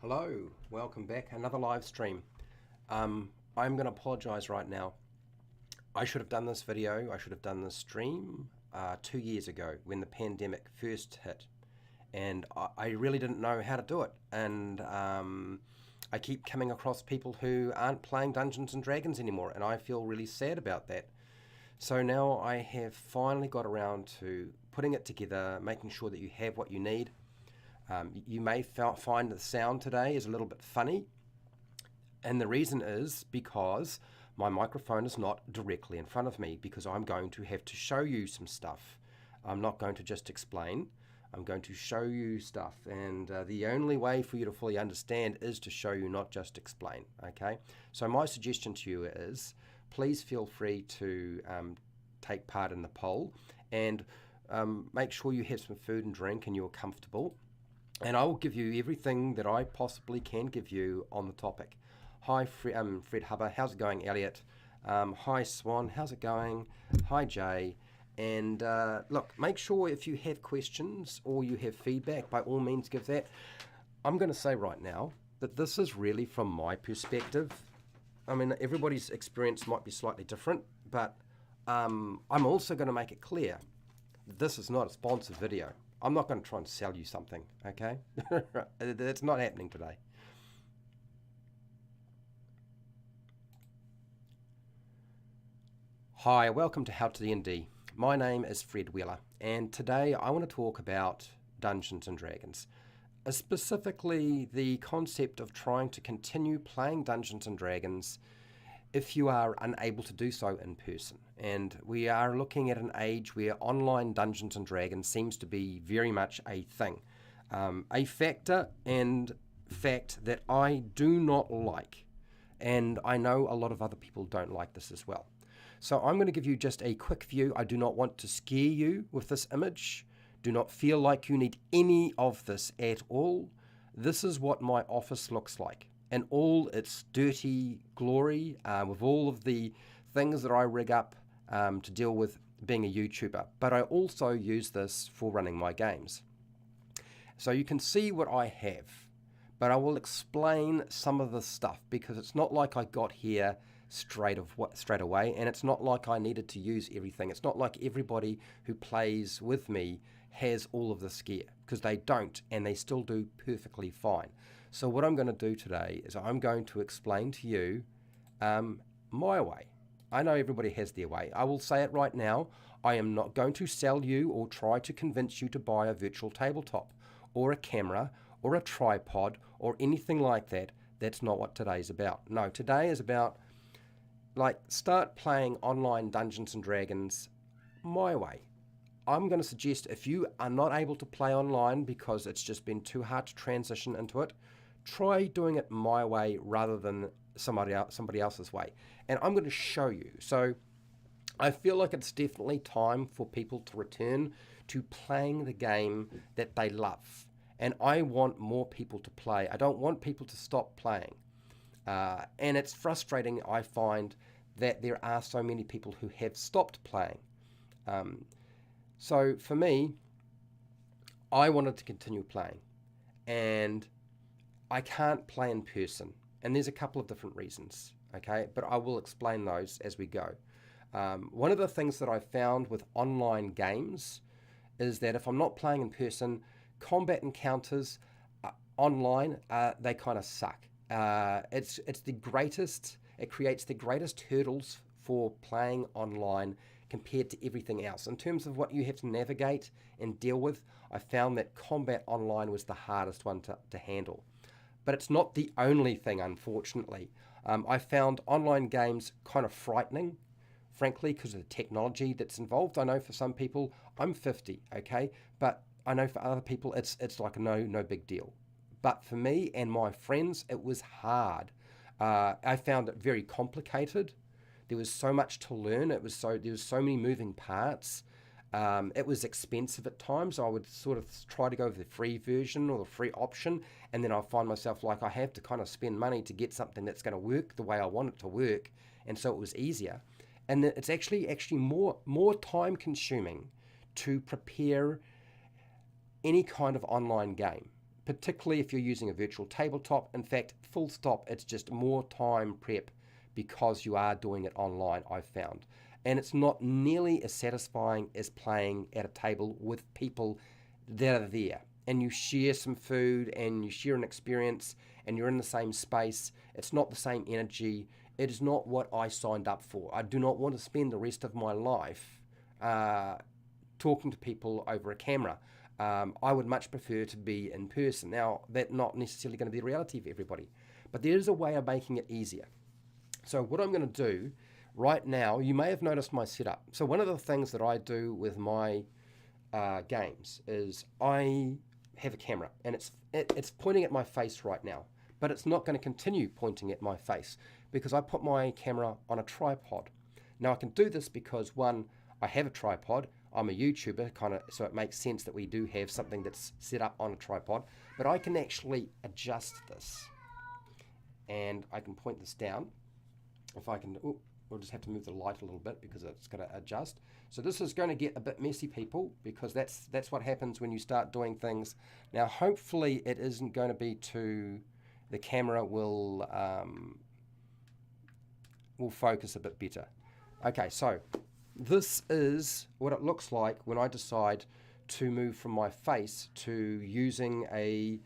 Hello, welcome back. Another live stream. I'm going to apologize right now. I should have done this video, I should have done this stream 2 years ago when the pandemic first hit. And I really didn't know how to do it. And I keep coming across people who aren't playing Dungeons and Dragons anymore, and I feel really sad about that. So now I have finally got around to putting it together, making sure that you have what you need. You may find the sound today is a little bit funny, and the reason is because my microphone is not directly in front of me, because I'm going to have to show you some stuff. I'm not going to just explain, I'm going to show you stuff, and the only way for you to fully understand is to show you, not just explain, okay? So my suggestion to you is, please feel free to take part in the poll, and make sure you have some food and drink and you're comfortable. And I will give you everything that I possibly can give you on the topic. Hi, Fred Hubber. How's it going, Elliot? Hi, Swan. How's it going? Hi, Jay. And look, make sure if you have questions or you have feedback, by all means give that. I'm going to say right now that this is really from my perspective. I mean, everybody's experience might be slightly different, but I'm also going to make it clear that this is not a sponsored video. I'm not going to try and sell you something, okay? That's not happening today. Hi, welcome to HowtoDandD. My name is Fred Wheeler, and today I want to talk about Dungeons and Dragons. Specifically, the concept of trying to continue playing Dungeons and Dragons if you are unable to do so in person. And we are looking at an age where online Dungeons and Dragons seems to be very much a thing. A factor and fact that I do not like. And I know a lot of other people don't like this as well. So I'm going to give you just a quick view. I do not want to scare you with this image. Do not feel like you need any of this at all. This is what my office looks like in all its dirty glory, with all of the things that I rig up to deal with being a YouTuber. But I also use this for running my games. So you can see what I have, but I will explain some of the stuff, because it's not like I got here straight away, and it's not like I needed to use everything. It's not like everybody who plays with me has all of this gear, because they don't, and they still do perfectly fine. So what I'm going to do today is I'm going to explain to you my way. I know everybody has their way. I will say it right now. I am not going to sell you or try to convince you to buy a virtual tabletop or a camera or a tripod or anything like that. That's not what today's about. No, today is about, like, start playing online Dungeons and Dragons my way. I'm going to suggest, if you are not able to play online because it's just been too hard to transition into it, try doing it my way rather than somebody else's way. And I'm going to show you. So I feel like it's definitely time for people to return to playing the game that they love. And I want more people to play. I don't want people to stop playing. And it's frustrating, I find, that there are so many people who have stopped playing. So for me, I wanted to continue playing, and I can't play in person, and there's a couple of different reasons, okay? But I will explain those as we go. One of the things that I found with online games is that if I'm not playing in person, combat encounters online, they kind of suck. It's the greatest, it creates the greatest hurdles for playing online compared to everything else. In terms of what you have to navigate and deal with, I found that combat online was the hardest one to handle. But it's not the only thing, unfortunately. I found online games kind of frightening, frankly, because of the technology that's involved. I know for some people, I'm 50, okay? But I know for other people, it's like no big deal. But for me and my friends, it was hard. I found it very complicated. There was so much to learn. There was so many moving parts. It was expensive at times. I would sort of try to go with the free version or the free option, and then I find myself like I have to kind of spend money to get something that's going to work the way I want it to work, and so it was easier. And it's actually more time consuming to prepare any kind of online game. particularly if you're using a virtual tabletop. In fact, full stop, it's just more time prep because you are doing it online, I've found. And it's not nearly as satisfying as playing at a table with people that are there. And you share some food and you share an experience and you're in the same space. It's not the same energy. It is not what I signed up for. I do not want to spend the rest of my life talking to people over a camera. I would much prefer to be in person. Now, that's not necessarily going to be the reality for everybody, but there is a way of making it easier. So what I'm going to do right now, you may have noticed my setup. So one of the things that I do with my games is I have a camera, and it's pointing at my face right now, but it's not going to continue pointing at my face because I put my camera on a tripod. Now I can do this because, one, I have a tripod. I'm a YouTuber, so it makes sense that we do have something that's set up on a tripod, but I can actually adjust this, and I can point this down. If I can, we'll just have to move the light a little bit because it's going to adjust. So this is going to get a bit messy, people, because that's what happens when you start doing things. Now, hopefully it isn't going to be the camera will focus a bit better. Okay, so this is what it looks like when I decide to move from my face to using a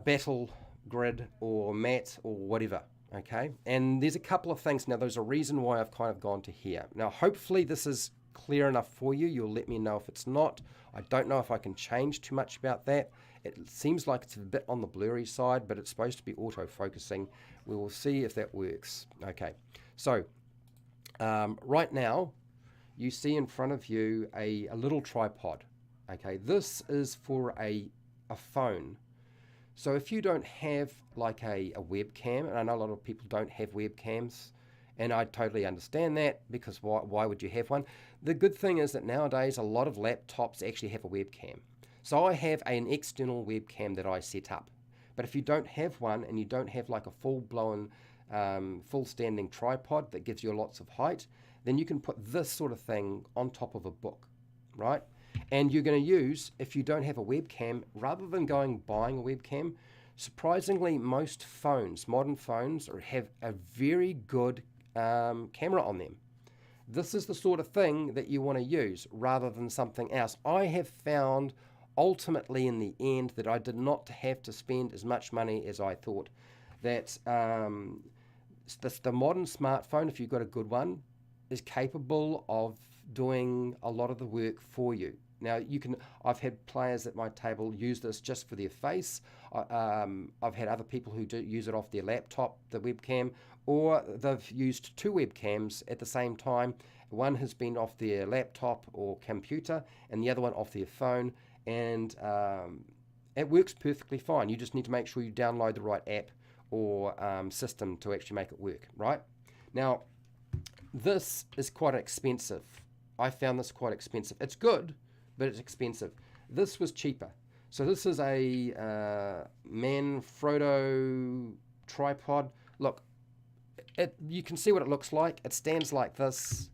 battle grid or mat or whatever. Okay, and there's a couple of things. Now, there's a reason why I've kind of gone to here. Now, hopefully this is clear enough for you. You'll let me know if it's not. I don't know if I can change too much about that. It seems like it's a bit on the blurry side, but it's supposed to be auto-focusing. We will see if that works. Okay, so right now, you see in front of you a little tripod. Okay, this is for a phone. So if you don't have like a webcam, and I know a lot of people don't have webcams, and I totally understand that, because why would you have one? The good thing is that nowadays a lot of laptops actually have a webcam. So I have an external webcam that I set up. But if you don't have one and you don't have like a full-blown, full-standing tripod that gives you lots of height, then you can put this sort of thing on top of a book, right? And you're going to use, if you don't have a webcam, rather than buying a webcam, surprisingly most phones, modern phones, have a very good camera on them. This is the sort of thing that you want to use rather than something else. I have found ultimately in the end that I did not have to spend as much money as I thought. That the modern smartphone, if you've got a good one, is capable of doing a lot of the work for you. Now, I've had players at my table use this just for their face. I've had other people who do use it off their laptop, the webcam, or they've used two webcams at the same time. One has been off their laptop or computer, and the other one off their phone, and it works perfectly fine. You just need to make sure you download the right app or system to actually make it work, right? Now, this is quite expensive. I found this quite expensive. It's good, but it's expensive. This was cheaper. So this is a Manfrotto tripod. Look, you can see what it looks like. It stands like this,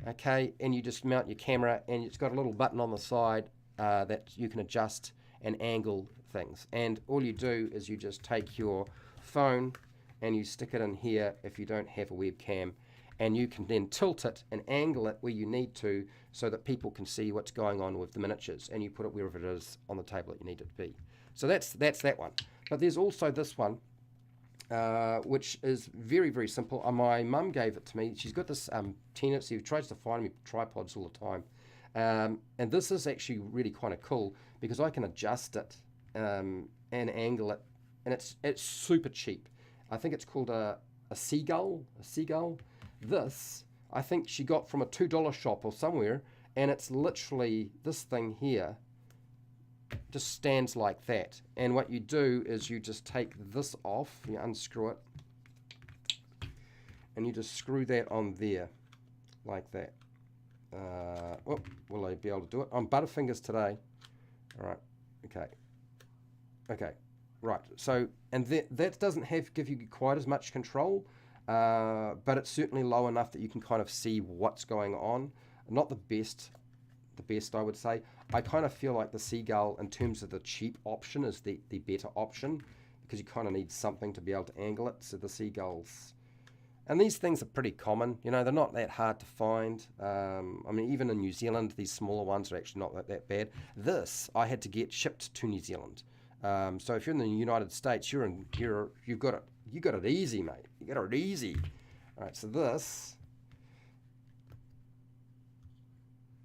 okay, and you just mount your camera, and it's got a little button on the side that you can adjust and angle things. And all you do is you just take your phone and you stick it in here if you don't have a webcam, and you can then tilt it and angle it where you need to so that people can see what's going on with the miniatures, and you put it wherever it is on the table that you need it to be. So that's that one. But there's also this one, which is very, very simple. My mum gave it to me. She's got this tendency, she tries to find me tripods all the time. And this is actually really kind of cool because I can adjust it and angle it, and it's super cheap. I think it's called a Seagull. This, I think she got from a $2 shop or somewhere, and it's literally this thing here just stands like that. And what you do is you just take this off, you unscrew it, and you just screw that on there like that. Will I be able to do it? I'm butterfingers today. All right. Okay. Right. So, and that doesn't give you quite as much control, but it's certainly low enough that you can kind of see what's going on. Not the best the best, I would say. I kind of feel like the seagull, in terms of the cheap option, is the better option, because you kind of need something to be able to angle it. So the seagulls, and these things are pretty common, you know, they're not that hard to find. I mean, even in New Zealand, these smaller ones are actually not that bad. This I had to get shipped to New Zealand. So if you're in the United States, you've got it easy, mate. You got it easy. All right, so this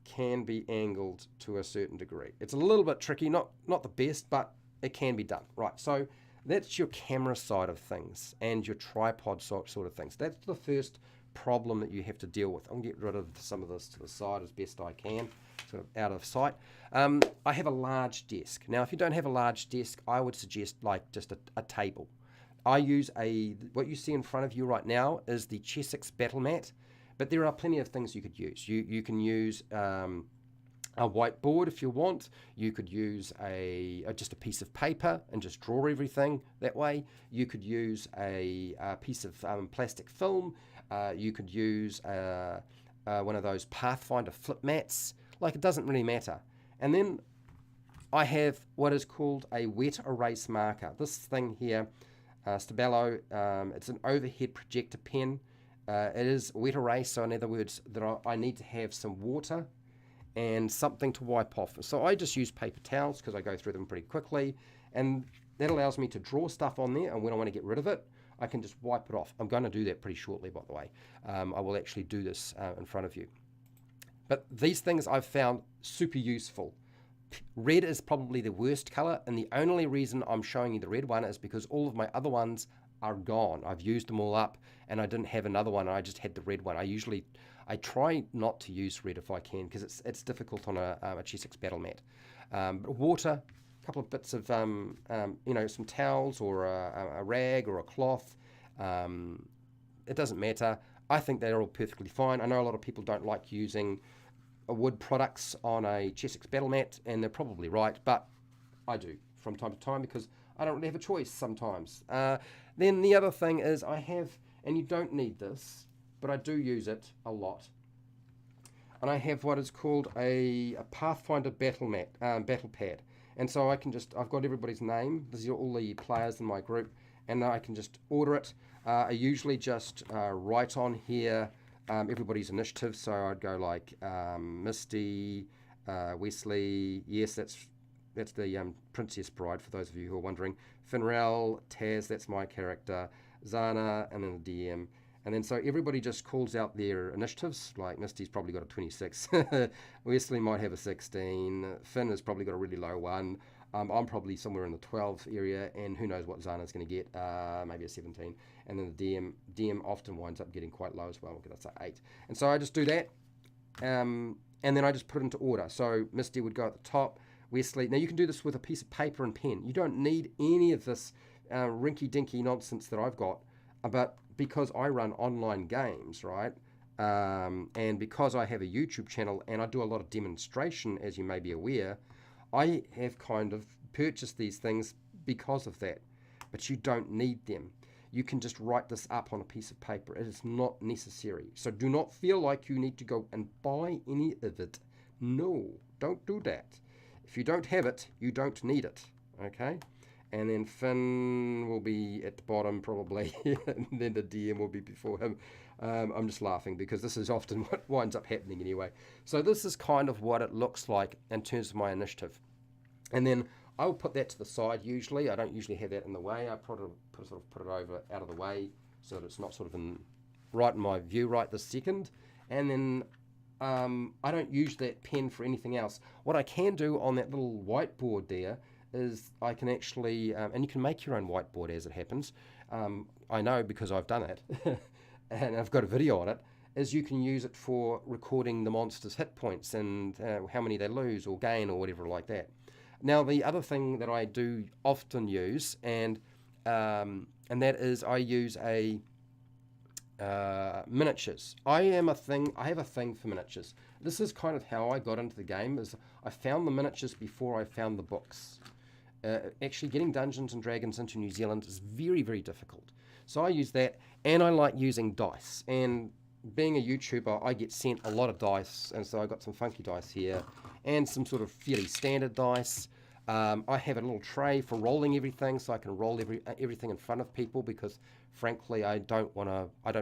can be angled to a certain degree. It's a little bit tricky, not the best, but it can be done. Right, so that's your camera side of things and your tripod sort of things. That's the first problem that you have to deal with. I'm going to get rid of some of this to the side as best I can, sort of out of sight. I have a large desk. Now, if you don't have a large desk, I would suggest like just a table. I use what you see in front of you right now is the Chessex battle mat, but there are plenty of things you could use. You can use a whiteboard if you want. You could use just a piece of paper and just draw everything that way. You could use a piece of plastic film. You could use one of those Pathfinder flip mats. Like, it doesn't really matter. And then I have what is called a wet erase marker. This thing here, Stabilo, it's an overhead projector pen. It is wet erase, so in other words, I need to have some water and something to wipe off. So I just use paper towels because I go through them pretty quickly, and that allows me to draw stuff on there, and when I want to get rid of it, I can just wipe it off. I'm going to do that pretty shortly, by the way. I will actually do this in front of you. But these things I've found super useful. Red is probably the worst color, and the only reason I'm showing you the red one is because all of my other ones are gone. I've used them all up, and I didn't have another one. I just had the red one. I try not to use red if I can, because it's difficult on a Chessex battle mat. But water, a couple of bits of some towels or a rag or a cloth. It doesn't matter. I think they're all perfectly fine. I know a lot of people don't like using wood products on a Chessex battle mat, and they're probably right, but I do from time to time because I don't really have a choice sometimes. Then the other thing is I have, and you don't need this, but I do use it a lot, and I have what is called a Pathfinder battle pad. And so I've got everybody's name. These are all the players in my group, and I can just order it. I usually just write on here everybody's initiative. So I'd go like Misty, Wesley. Yes, that's the Princess Bride, for those of you who are wondering. Finrel, Taz, that's my character. Zana, and then the DM. And then so everybody just calls out their initiatives. Like Misty's probably got a 26. Wesley might have a 16. Finn has probably got a really low one. I'm probably somewhere in the 12 area, and who knows what Zana's going to get, maybe a 17. And then the DM often winds up getting quite low as well, because that's an 8. And so I just do that, and then I just put it into order. So Misty would go at the top. Wesley, now you can do this with a piece of paper and pen. You don't need any of this rinky-dinky nonsense that I've got, but because I run online games, right, and because I have a YouTube channel and I do a lot of demonstration, as you may be aware, I have kind of purchased these things because of that, but you don't need them. You can just write this up on a piece of paper. It is not necessary. So do not feel like you need to go and buy any of it. No, don't do that. If you don't have it, you don't need it, okay? And then Finn will be at the bottom probably, and then the DM will be before him. I'm just laughing because this is often what winds up happening anyway. So this is kind of what it looks like in terms of my initiative. And then I will put that to the side usually. I don't usually have that in the way. I put it over out of the way so that it's not sort of right in my view right this second. And then I don't use that pen for anything else. What I can do on that little whiteboard there is I can actually, and you can make your own whiteboard as it happens. I know because I've done it, and I've got a video on it, is you can use it for recording the monster's hit points and how many they lose or gain or whatever like that. Now, the other thing that I do often use, and that is I use a miniatures. I have a thing for miniatures. This is kind of how I got into the game, is I found the miniatures before I found the books. Actually getting Dungeons and Dragons into New Zealand is very, very difficult. So I use that, and I like using dice. And being a YouTuber, I get sent a lot of dice, and so I got some funky dice here. and some sort of fairly standard dice. I have a little tray for rolling everything, so I can roll everything in front of people, because frankly I don't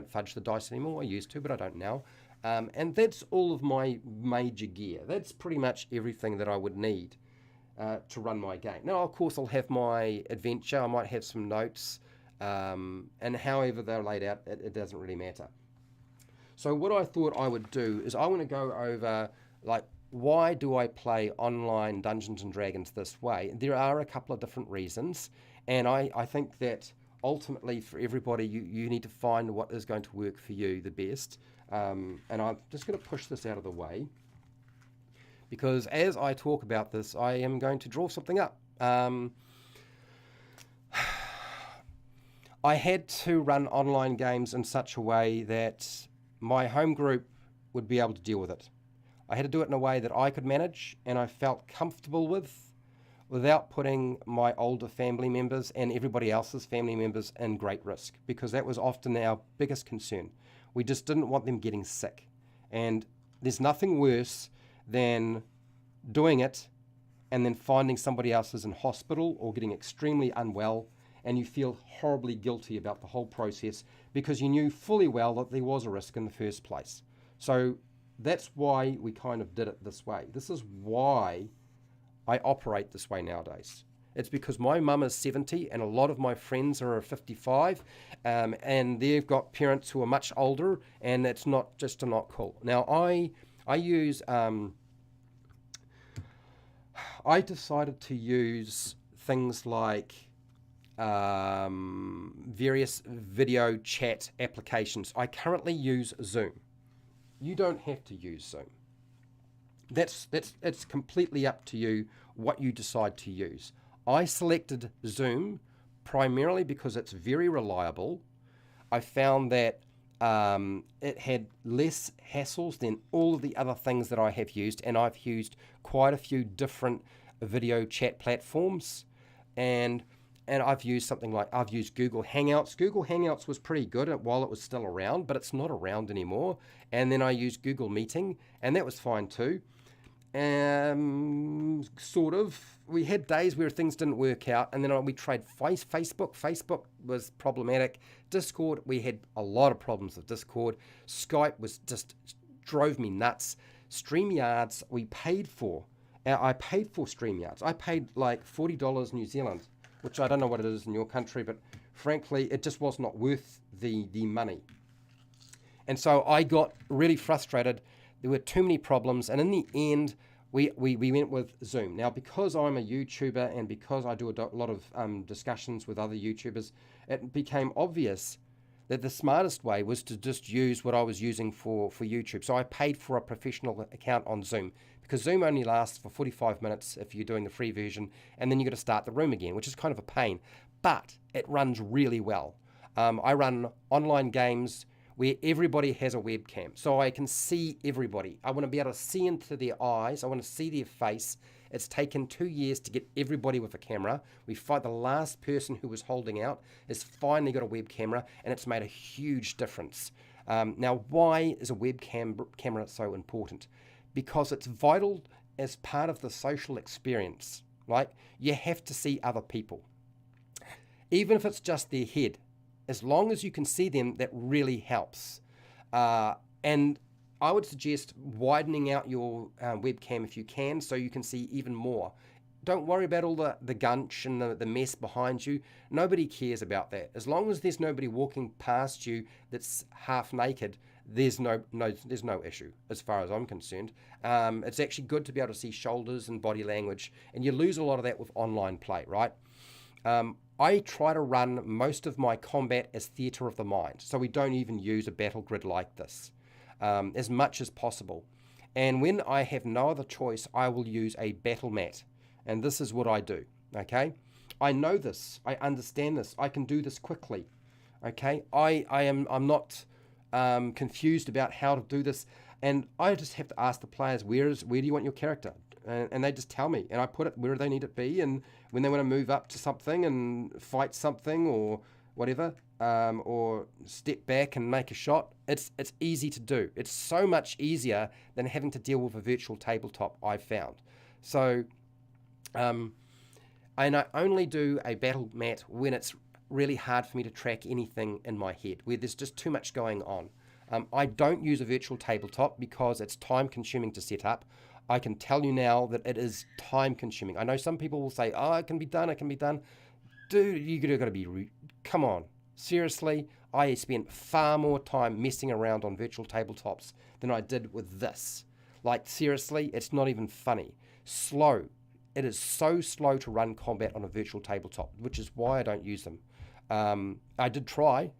fudge the dice anymore. I used to, but I don't now. And that's all of my major gear. That's pretty much everything that I would need to run my game. Now, of course, I'll have my adventure. I might have some notes, and however they're laid out, it doesn't really matter. So what I thought I would do is I want to go over, like, why do I play online Dungeons and Dragons this way? There are a couple of different reasons, and I think that ultimately for everybody, you need to find what is going to work for you the best. And I'm just going to push this out of the way, because as I talk about this, I am going to draw something up. I had to run online games in such a way that my home group would be able to deal with it. I had to do it in a way that I could manage and I felt comfortable with, without putting my older family members and everybody else's family members in great risk, because that was often our biggest concern. We just didn't want them getting sick. And there's nothing worse than doing it and then finding somebody else is in hospital or getting extremely unwell, and you feel horribly guilty about the whole process because you knew fully well that there was a risk in the first place. So that's why we kind of did it this way. This is why I operate this way nowadays. It's because my mum is 70 and a lot of my friends are 55, and they've got parents who are much older, and it's not cool. Now I decided to use things like various video chat applications. I currently use Zoom. You don't have to use Zoom. It's completely up to you what you decide to use. I selected Zoom primarily because it's very reliable. I found that it had less hassles than all of the other things that I have used, and I've used quite a few different video chat platforms, and I've used Google Hangouts. Google Hangouts was pretty good while it was still around, but it's not around anymore. And then I used Google Meeting, and that was fine too. Sort of. We had days where things didn't work out, and then we tried Facebook. Facebook was problematic. Discord, we had a lot of problems with Discord. Skype was just drove me nuts. StreamYards, we paid for. I paid for StreamYards. I paid like $40 New Zealand, which I don't know what it is in your country, but frankly, it just was not worth the money. And so I got really frustrated. There were too many problems, and in the end, we went with Zoom. Now, because I'm a YouTuber and because I do a lot of discussions with other YouTubers, it became obvious that the smartest way was to just use what I was using for YouTube. So I paid for a professional account on Zoom, because Zoom only lasts for 45 minutes if you're doing the free version, and then you've got to start the room again, which is kind of a pain. But it runs really well. I run online games where everybody has a webcam, so I can see everybody. I want to be able to see into their eyes. I want to see their face. It's taken 2 years to get everybody with a camera. The last person who was holding out has finally got a web camera, and it's made a huge difference. Now, why is a webcam camera so important? Because it's vital as part of the social experience. Like, you have to see other people. Even if it's just their head, as long as you can see them, that really helps. And I would suggest widening out your webcam if you can, so you can see even more. Don't worry about all the gunch and the mess behind you. Nobody cares about that. As long as there's nobody walking past you that's half naked, there's no issue as far as I'm concerned. It's actually good to be able to see shoulders and body language, and you lose a lot of that with online play, right? I try to run most of my combat as theatre of the mind, so we don't even use a battle grid like this, as much as possible. And when I have no other choice, I will use a battle mat, and this is what I do, okay? I know this, I understand this, I can do this quickly, okay? I'm not confused about how to do this, and I just have to ask the players, where do you want your character? And they just tell me, and I put it where they need it be. And when they want to move up to something and fight something or whatever, or step back and make a shot. It's easy to do. It's so much easier than having to deal with a virtual tabletop, I've found. So, and I only do a battle mat when it's really hard for me to track anything in my head, where there's just too much going on. I don't use a virtual tabletop because it's time consuming to set up. I can tell you now that it is time consuming. I know some people will say, oh, it can be done, it can be done. Dude, you've got to be, come on. Seriously, I spent far more time messing around on virtual tabletops than I did with this. Like, seriously, it's not even funny. Slow. It is so slow to run combat on a virtual tabletop, which is why I don't use them. I did try.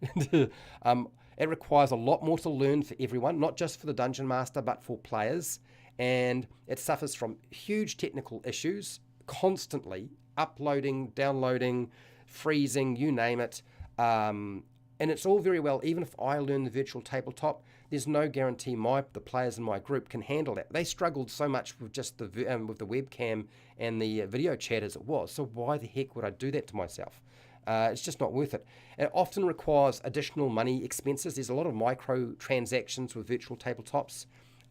It requires a lot more to learn for everyone, not just for the Dungeon Master, but for players. And it suffers from huge technical issues, constantly uploading, downloading, freezing, you name it. And it's all very well, even if I learn the virtual tabletop, there's no guarantee the players in my group can handle that. They struggled so much with just with the webcam and the video chat as it was. So why the heck would I do that to myself? It's just not worth it. It often requires additional money expenses. There's a lot of micro transactions with virtual tabletops.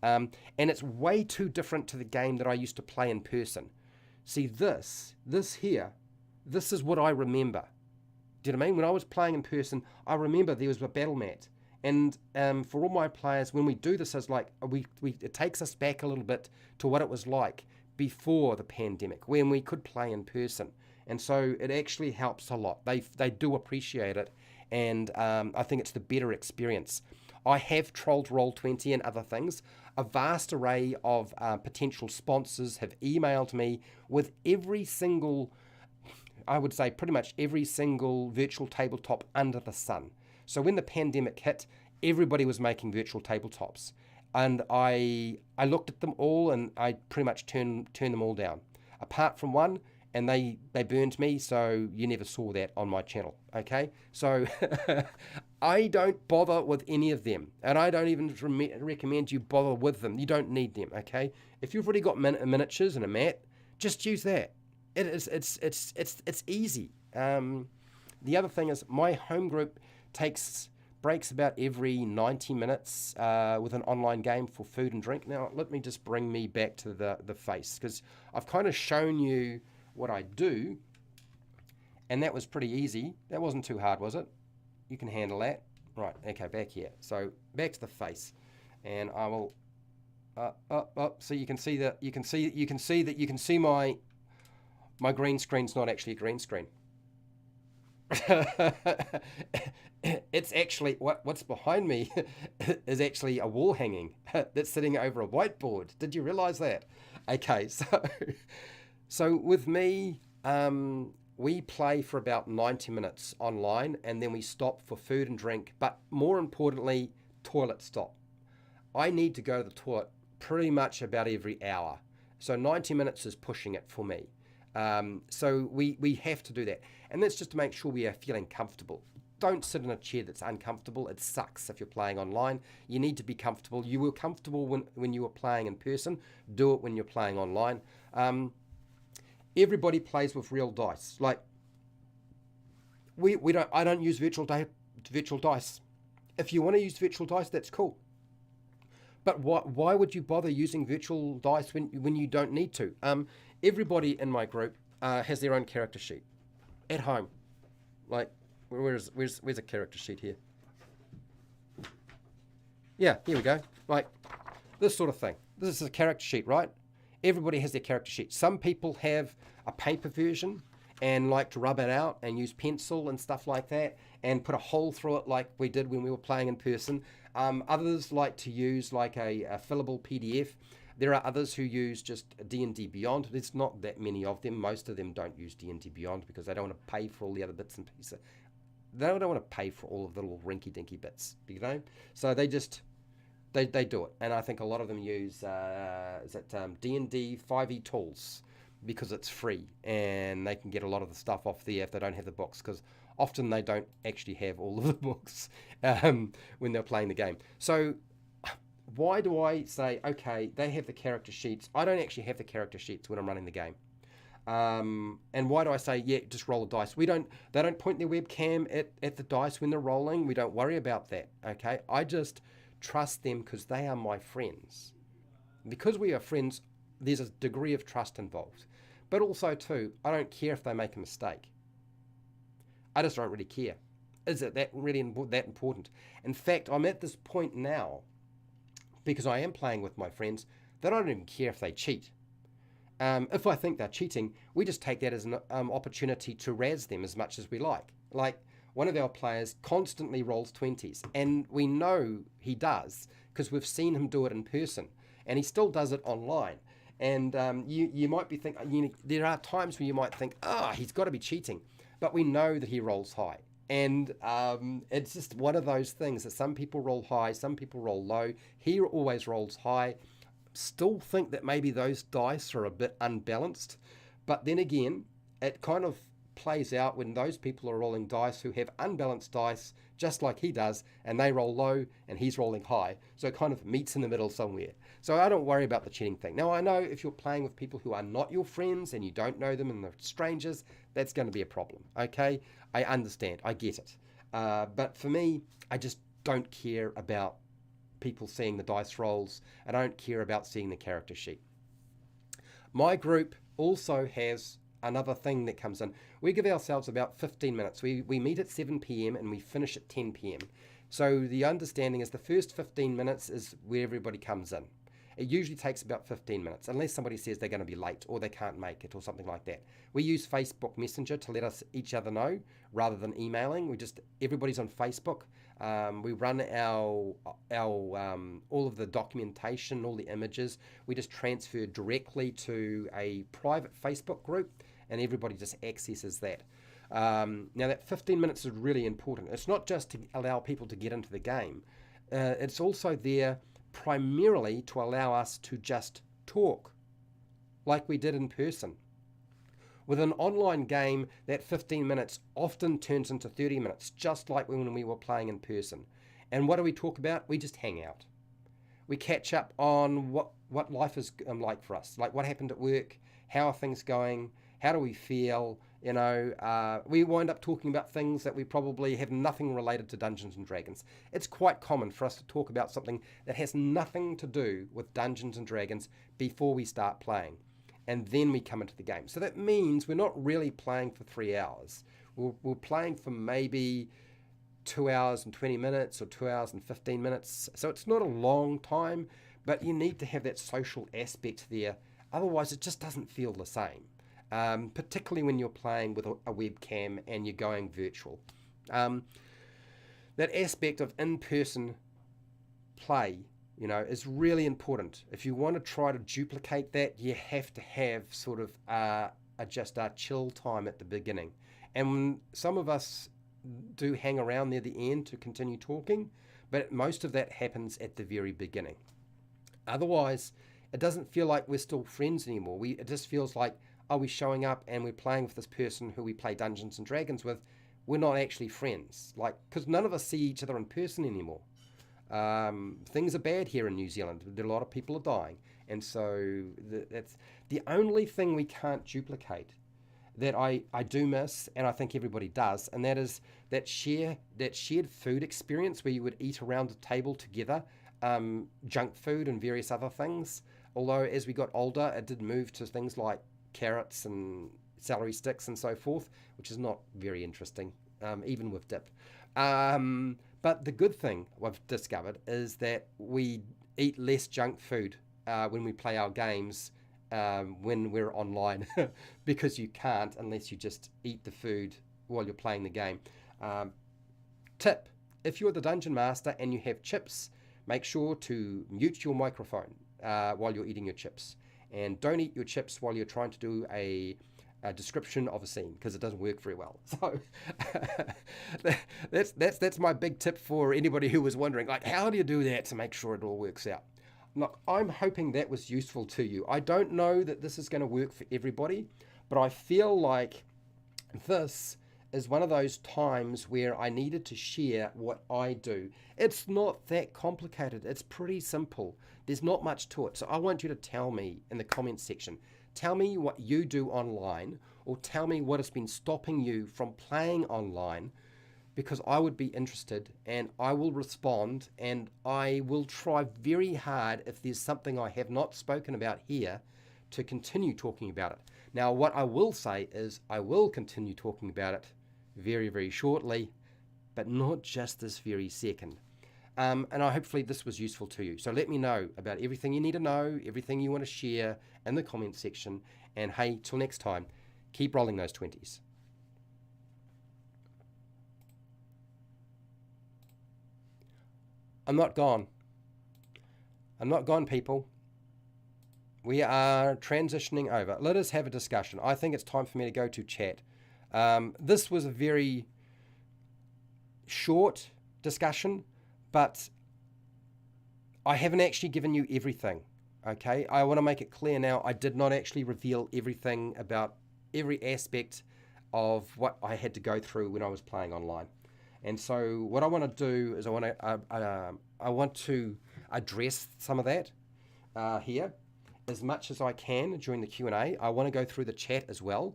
And it's way too different to the game that I used to play in person. See, this here, this is what I remember. Do you know what I mean? When I was playing in person, I remember there was a battle mat. And for all my players, when we do this, it's like it takes us back a little bit to what it was like before the pandemic, when we could play in person. And so it actually helps a lot. They do appreciate it, and I think it's the better experience. I have trolled Roll20 and other things. A vast array of potential sponsors have emailed me with every single, I would say pretty much every single virtual tabletop under the sun. So when the pandemic hit, everybody was making virtual tabletops. And I looked at them all, and I pretty much turned them all down. Apart from one, and they burned me, so you never saw that on my channel, okay? So I don't bother with any of them, and I don't even recommend you bother with them. You don't need them, okay? If you've already got miniatures and a mat, just use that. It's easy. The other thing is my home group takes breaks about every 90 minutes with an online game for food and drink. Now, let me just bring me back to the face, because I've kind of shown you what I do, and that was pretty easy. That wasn't too hard, was it? You can handle that. Right, okay, back here. So back to the face, and I will so you can see that you can see my green screen's not actually a green screen. It's actually what's behind me is actually a wall hanging that's sitting over a whiteboard. Did you realize that? Okay, so with me, we play for about 90 minutes online, and then we stop for food and drink, but more importantly, toilet stop. I need to go to the toilet pretty much about every hour. So 90 minutes is pushing it for me. So we have to do that. And that's just to make sure we are feeling comfortable. Don't sit in a chair that's uncomfortable. It sucks if you're playing online. You need to be comfortable. You were comfortable when you were playing in person. Do it when you're playing online. Everybody plays with real dice. Like I don't use virtual dice. If you want to use virtual dice, that's cool. But why would you bother using virtual dice when you don't need to? Everybody in my group has their own character sheet at home. Like, where's a character sheet here? Yeah, here we go. Like this sort of thing. This is a character sheet, right? Everybody has their character sheet. Some people have a paper version and like to rub it out and use pencil and stuff like that and put a hole through it like we did when we were playing in person. Others like to use like a fillable PDF. There are others who use just D&D Beyond. There's not that many of them. Most of them don't use D&D Beyond because they don't want to pay for all the other bits and pieces. They don't want to pay for all of the little rinky-dinky bits, you know? So they just... They do it, and I think a lot of them use D&D 5e tools because it's free, and they can get a lot of the stuff off there if they don't have the books, because often they don't actually have all of the books when they're playing the game. So why do I say, okay, they have the character sheets? I don't actually have the character sheets when I'm running the game. And why do I say, yeah, just roll the dice? They don't point their webcam at the dice when they're rolling. We don't worry about that, okay? I just trust them because they are my friends. Because we are friends, there's a degree of trust involved. But also, too, I don't care if they make a mistake. I just don't really care. Is it that really that important? In fact, I'm at this point now, because I am playing with my friends, that I don't even care if they cheat. If I think they're cheating, we just take that as an opportunity to razz them as much as we like. Like, one of our players constantly rolls 20s, and we know he does because we've seen him do it in person, and he still does it online. And you might be thinking, there are times where you might think, he's got to be cheating, but we know that he rolls high. And it's just one of those things that some people roll high, some people roll low. He always rolls high. Still think that maybe those dice are a bit unbalanced, but then again, it kind of plays out when those people are rolling dice who have unbalanced dice, just like he does, and they roll low and he's rolling high. So it kind of meets in the middle somewhere. So I don't worry about the cheating thing. Now, I know if you're playing with people who are not your friends and you don't know them and they're strangers, that's going to be a problem, okay? I understand. I get it. But for me, I just don't care about people seeing the dice rolls. I don't care about seeing the character sheet. My group also has another thing that comes in. We give ourselves about 15 minutes. We meet at 7 p.m. and we finish at 10 p.m. So the understanding is the first 15 minutes is where everybody comes in. It usually takes about 15 minutes, unless somebody says they're going to be late or they can't make it or something like that. We use Facebook Messenger to let us each other know rather than emailing. Everybody's on Facebook. We run our all of the documentation, all the images. We just transfer directly to a private Facebook group, and everybody just accesses that. Now that 15 minutes is really important. It's not just to allow people to get into the game. It's also there primarily to allow us to just talk like we did in person. With an online game, that 15 minutes often turns into 30 minutes, just like when we were playing in person. And what do we talk about? We just hang out. We catch up on what life is like for us, like what happened at work, how are things going, how do we feel, we wind up talking about things that we probably have nothing related to Dungeons and Dragons. It's quite common for us to talk about something that has nothing to do with Dungeons and Dragons before we start playing. And then we come into the game. So that means we're not really playing for 3 hours. We're playing for maybe 2 hours and 20 minutes or 2 hours and 15 minutes. So it's not a long time, but you need to have that social aspect there. Otherwise, it just doesn't feel the same. Particularly when you're playing with a webcam and you're going virtual. That aspect of in-person play, is really important. If you want to try to duplicate that, you have to have sort of just a chill time at the beginning. And some of us do hang around near the end to continue talking, but most of that happens at the very beginning. Otherwise, it doesn't feel like we're still friends anymore. It just feels like, are we showing up and we're playing with this person who we play Dungeons and Dragons with? We're not actually friends, because none of us see each other in person anymore. Things are bad here in New Zealand. A lot of people are dying, and so that's the only thing we can't duplicate that I do miss, and I think everybody does, and that is that shared food experience where you would eat around a table together, junk food and various other things. Although as we got older, it did move to things like carrots and celery sticks and so forth, which is not very interesting, even with dip. But the good thing I've discovered is that we eat less junk food when we play our games when we're online because you can't unless you just eat the food while you're playing the game. Tip, if you're the dungeon master and you have chips, make sure to mute your microphone while you're eating your chips. And don't eat your chips while you're trying to do a description of a scene, because it doesn't work very well. So that's my big tip for anybody who was wondering, how do you do that to make sure it all works out? Look, I'm hoping that was useful to you. I don't know that this is going to work for everybody, but I feel like this is one of those times where I needed to share what I do. It's not that complicated. It's pretty simple. There's not much to it. So I want you to tell me in the comments section, Tell me what you do online, or tell me what has been stopping you from playing online, because I would be interested and I will respond, and I will try very hard, if there's something I have not spoken about here, to continue talking about it. Now, what I will say is I will continue talking about it very, very shortly, but not just this very second. And hopefully this was useful to you. So let me know about everything you need to know, everything you want to share in the comment section. And hey, till next time, keep rolling those 20s. I'm not gone. I'm not gone, people. We are transitioning over. Let us have a discussion. I think it's time for me to go to chat. This was a very short discussion, but I haven't actually given you everything, okay? I want to make it clear now, I did not actually reveal everything about every aspect of what I had to go through when I was playing online. And so what I want to do is I want to address some of that here as much as I can during the Q&A. I want to go through the chat as well.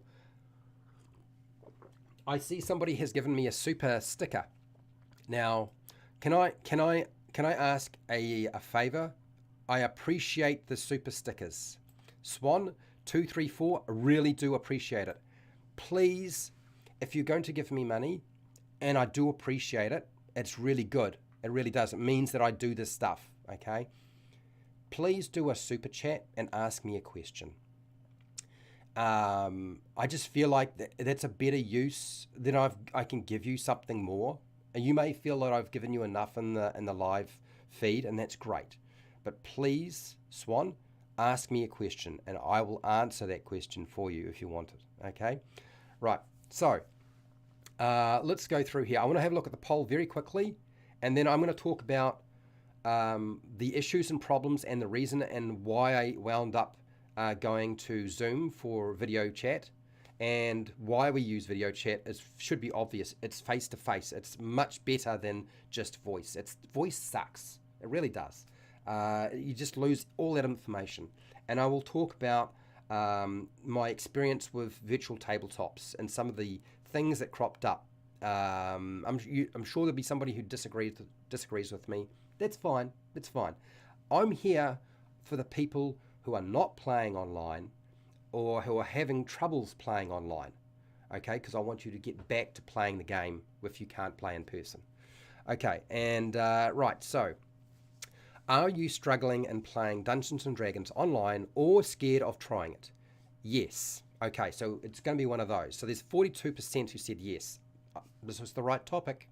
I see somebody has given me a super sticker. Now, can I ask a favor? I appreciate the super stickers. Swan234, I really do appreciate it. Please, if you're going to give me money, and I do appreciate it, it's really good. It really does. It means that I do this stuff, okay? Please do a super chat and ask me a question. I just feel like that's a better use. Then I can give you something more. And you may feel that I've given you enough in the live feed, and that's great. But please, Swan, ask me a question, and I will answer that question for you if you want it, okay? Right, so let's go through here. I want to have a look at the poll very quickly, and then I'm going to talk about the issues and problems and the reason and why I wound up going to Zoom for video chat. And why we use video chat should be obvious. It's face-to-face. It's much better than just voice. Voice sucks. It really does. You just lose all that information. And I will talk about my experience with virtual tabletops and some of the things that cropped up. I'm sure there'll be somebody who disagrees with me. That's fine. It's fine. I'm here for the people who are not playing online or who are having troubles playing online, okay? Because I want you to get back to playing the game if you can't play in person. Okay, and right, so are you struggling in playing Dungeons & Dragons online or scared of trying it? Yes. Okay, so it's going to be one of those. So there's 42% who said yes. This was the right topic.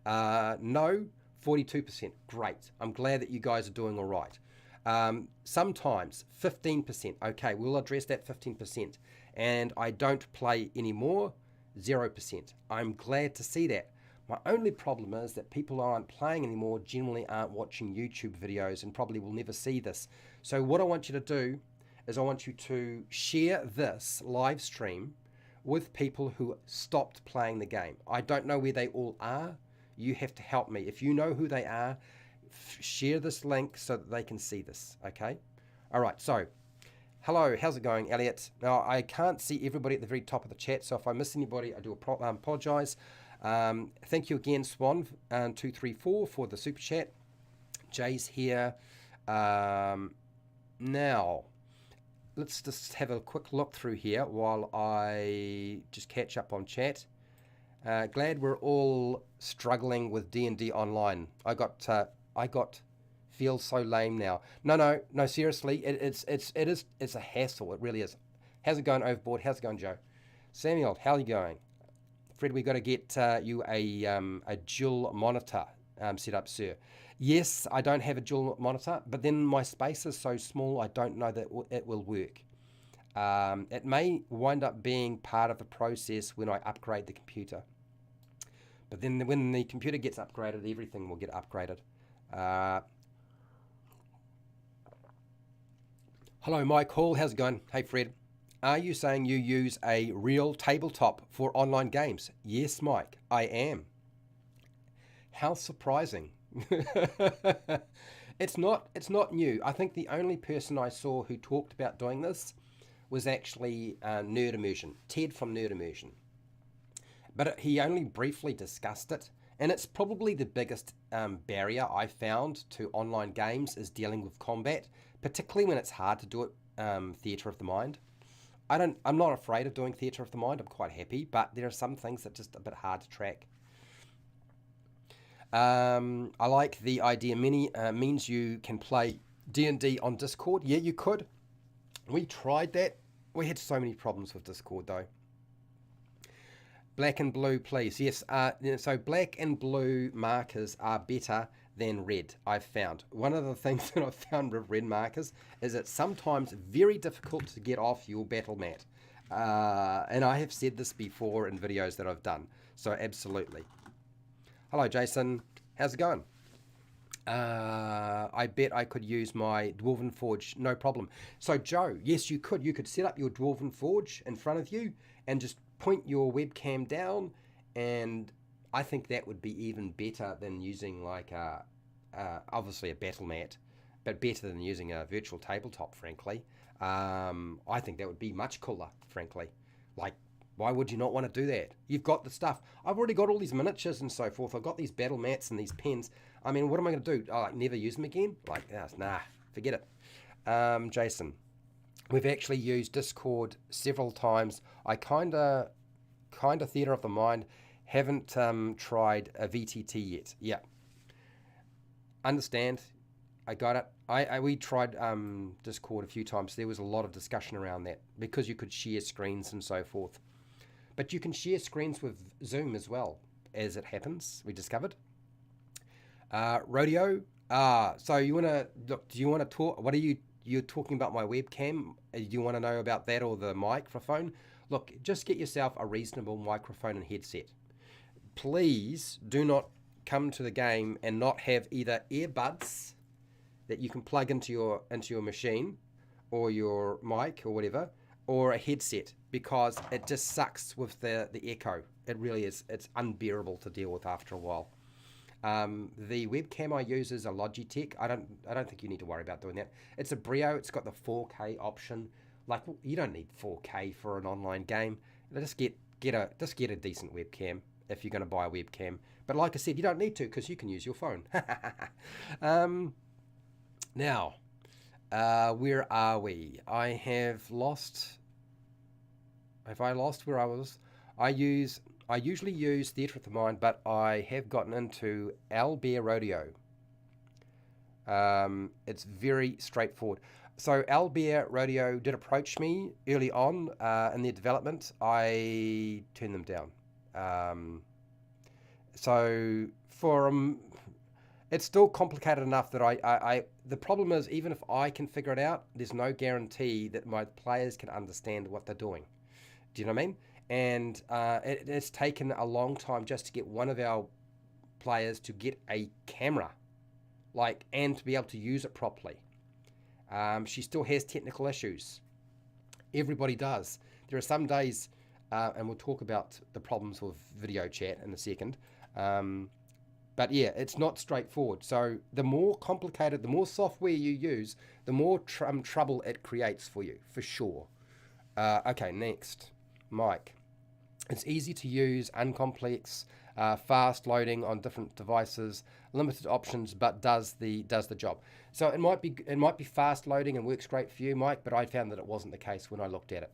No, 42%. Great. I'm glad that you guys are doing all right. Sometimes 15%. Okay, we'll address that 15%. And I don't play anymore, 0%. I'm glad to see that. My only problem is that people aren't playing anymore, generally aren't watching YouTube videos, and probably will never see this. So what I want you to do is I want you to share this live stream with people who stopped playing the game. I don't know where they all are. You have to help me. If you know who they are, share this link so that they can see this, okay? All right, so hello, how's it going, Elliot? Now, I can't see everybody at the very top of the chat, so if I miss anybody, I do apologize. Thank you again, Swan234, for the super chat. Jay's here. Now, let's just have a quick look through here while I just catch up on chat. Glad we're all struggling with D&D online. I got feel so lame now. No, seriously, it's a hassle. It really is. How's it going, Overboard? How's it going, Joe? Samuel, how are you going? Fred, we got to get you a dual monitor set up, sir. Yes, I don't have a dual monitor, but then my space is so small, I don't know that it will work. It may wind up being part of the process when I upgrade the computer. But then when the computer gets upgraded, everything will get upgraded. Hello, Mike Hall. How's it going? Hey, Fred. Are you saying you use a real tabletop for online games? Yes, Mike, I am. How surprising. It's not new. I think the only person I saw who talked about doing this was actually Nerd Immersion, Ted from Nerd Immersion. But he only briefly discussed it, and it's probably the biggest barrier I found to online games is dealing with combat, particularly when it's hard to do it theatre of the mind. I'm not afraid of doing theatre of the mind. I'm quite happy, but there are some things that are just a bit hard to track. I like the idea. Means you can play D&D on Discord. Yeah, you could. We tried that. We had so many problems with Discord though. Black and blue, please. Yes. So black and blue markers are better than red, I've found. One of the things that I've found with red markers is it's sometimes very difficult to get off your battle mat. And I have said this before in videos that I've done. So absolutely. Hello, Jason. How's it going? I bet I could use my Dwarven Forge, no problem. So Joe, yes, you could. You could set up your Dwarven Forge in front of you and just point your webcam down, and I think that would be even better than using like obviously a battle mat, but better than using a virtual tabletop, frankly. I think that would be much cooler, frankly. Like, why would you not want to do that? You've got the stuff. I've already got all these miniatures and so forth. I've got these battle mats and these pens. I mean, what am I going to do? Like, never use them again? Like, nah, forget it. Jason, we've actually used Discord several times. I kind of theatre of the mind. Haven't tried a VTT yet. Yeah. Understand. I got it. We tried Discord a few times. There was a lot of discussion around that because you could share screens and so forth. But you can share screens with Zoom as well, as it happens, we discovered. Rodeo. So you want to look? Do you want to talk? What are you're talking about my webcam? Do you want to know about that or the microphone? Look, just get yourself a reasonable microphone and headset. Please do not come to the game and not have either earbuds that you can plug into your machine or your mic or whatever, or a headset, because it just sucks with the echo. It really is. It's unbearable to deal with after a while. The webcam I use is a Logitech. I don't think you need to worry about doing that. It's a Brio. It's got the 4K option. Like, you don't need 4K for an online game. Just get a decent webcam if you're going to buy a webcam. But like I said, you don't need to, because you can use your phone. Now, where are we? I have lost. Have I lost where I was? I usually use Theatre of the Mind, but I have gotten into Owlbear Rodeo. It's very straightforward. So Owlbear Rodeo did approach me early on in their development. I turned them down. So for it's still complicated enough that I the problem is, even if I can figure it out, there's no guarantee that my players can understand what they're doing. Do you know what I mean? And it's taken a long time just to get one of our players to get a camera, and to be able to use it properly. She still has technical issues. Everybody does. There are some days, and we'll talk about the problems with video chat in a second. But yeah, it's not straightforward. So the more complicated, the more software you use, the more trouble it creates for you, for sure. Okay, next. Mike. It's easy to use, uncomplex, fast loading on different devices, limited options, but does the job. So it might be fast loading and works great for you, Mike, but I found that it wasn't the case when I looked at it.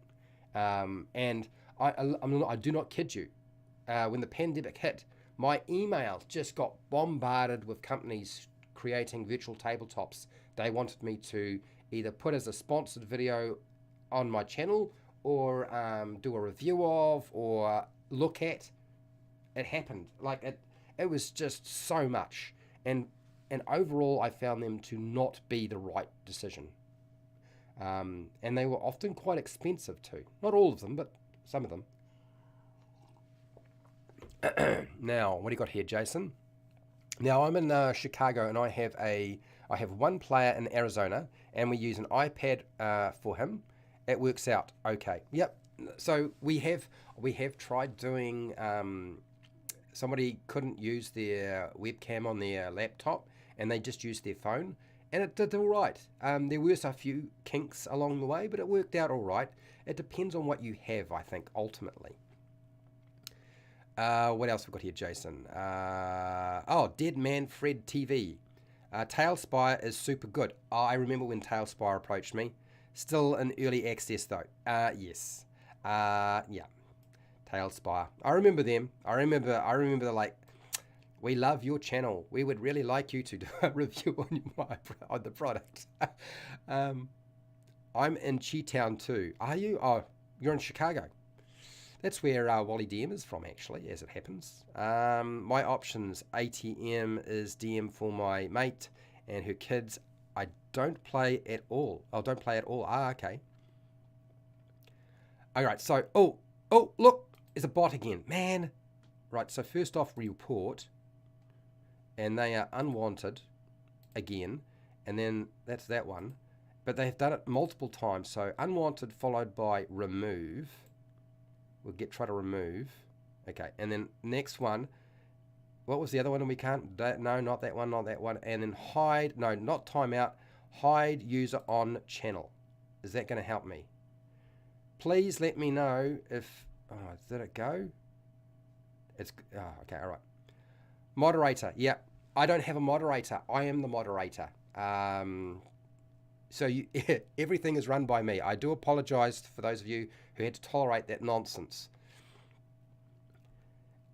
And I do not kid you. When the pandemic hit, my email just got bombarded with companies creating virtual tabletops. They wanted me to either put as a sponsored video on my channel, or do a review of, or look at. It happened. It was just so much. And overall, I found them to not be the right decision. And they were often quite expensive too. Not all of them, but some of them. Now, what do you got here, Jason? Now, I'm in Chicago, and I have one player in Arizona, and we use an iPad for him. It works out okay. Yep. So we have tried doing. Somebody couldn't use their webcam on their laptop, and they just used their phone, and it did all right. There were a few kinks along the way, but it worked out all right. It depends on what you have, I think, ultimately. What else we got here, Jason? Dead Man Fred TV. Tailspire is super good. Oh, I remember when Tailspire approached me. Still in early access though. Yes. Yeah. Tailspire. I remember them. I remember like, we love your channel. We would really like you to do a review on the product. I'm in Chi-Town too. Are you? Oh, you're in Chicago. That's where Wally DM is from, actually, as it happens. My options, ATM is DM for my mate and her kids. I don't play at all. Oh, don't play at all. Okay. All right, so, look, there's a bot again. Man. Right, so first off, report. And they are unwanted again. And then that's that one. But they've done it multiple times. So unwanted followed by remove. We'll try to remove. Okay, and then next one. What was the other one? We can't. No, not that one. Not that one. And then hide. No, not timeout. Hide user on channel. Is that going to help me? Please let me know if. Oh, did it go? It's. Oh, okay. All right. Moderator. Yeah, I don't have a moderator. I am the moderator. So everything is run by me. I do apologize for those of you who had to tolerate that nonsense.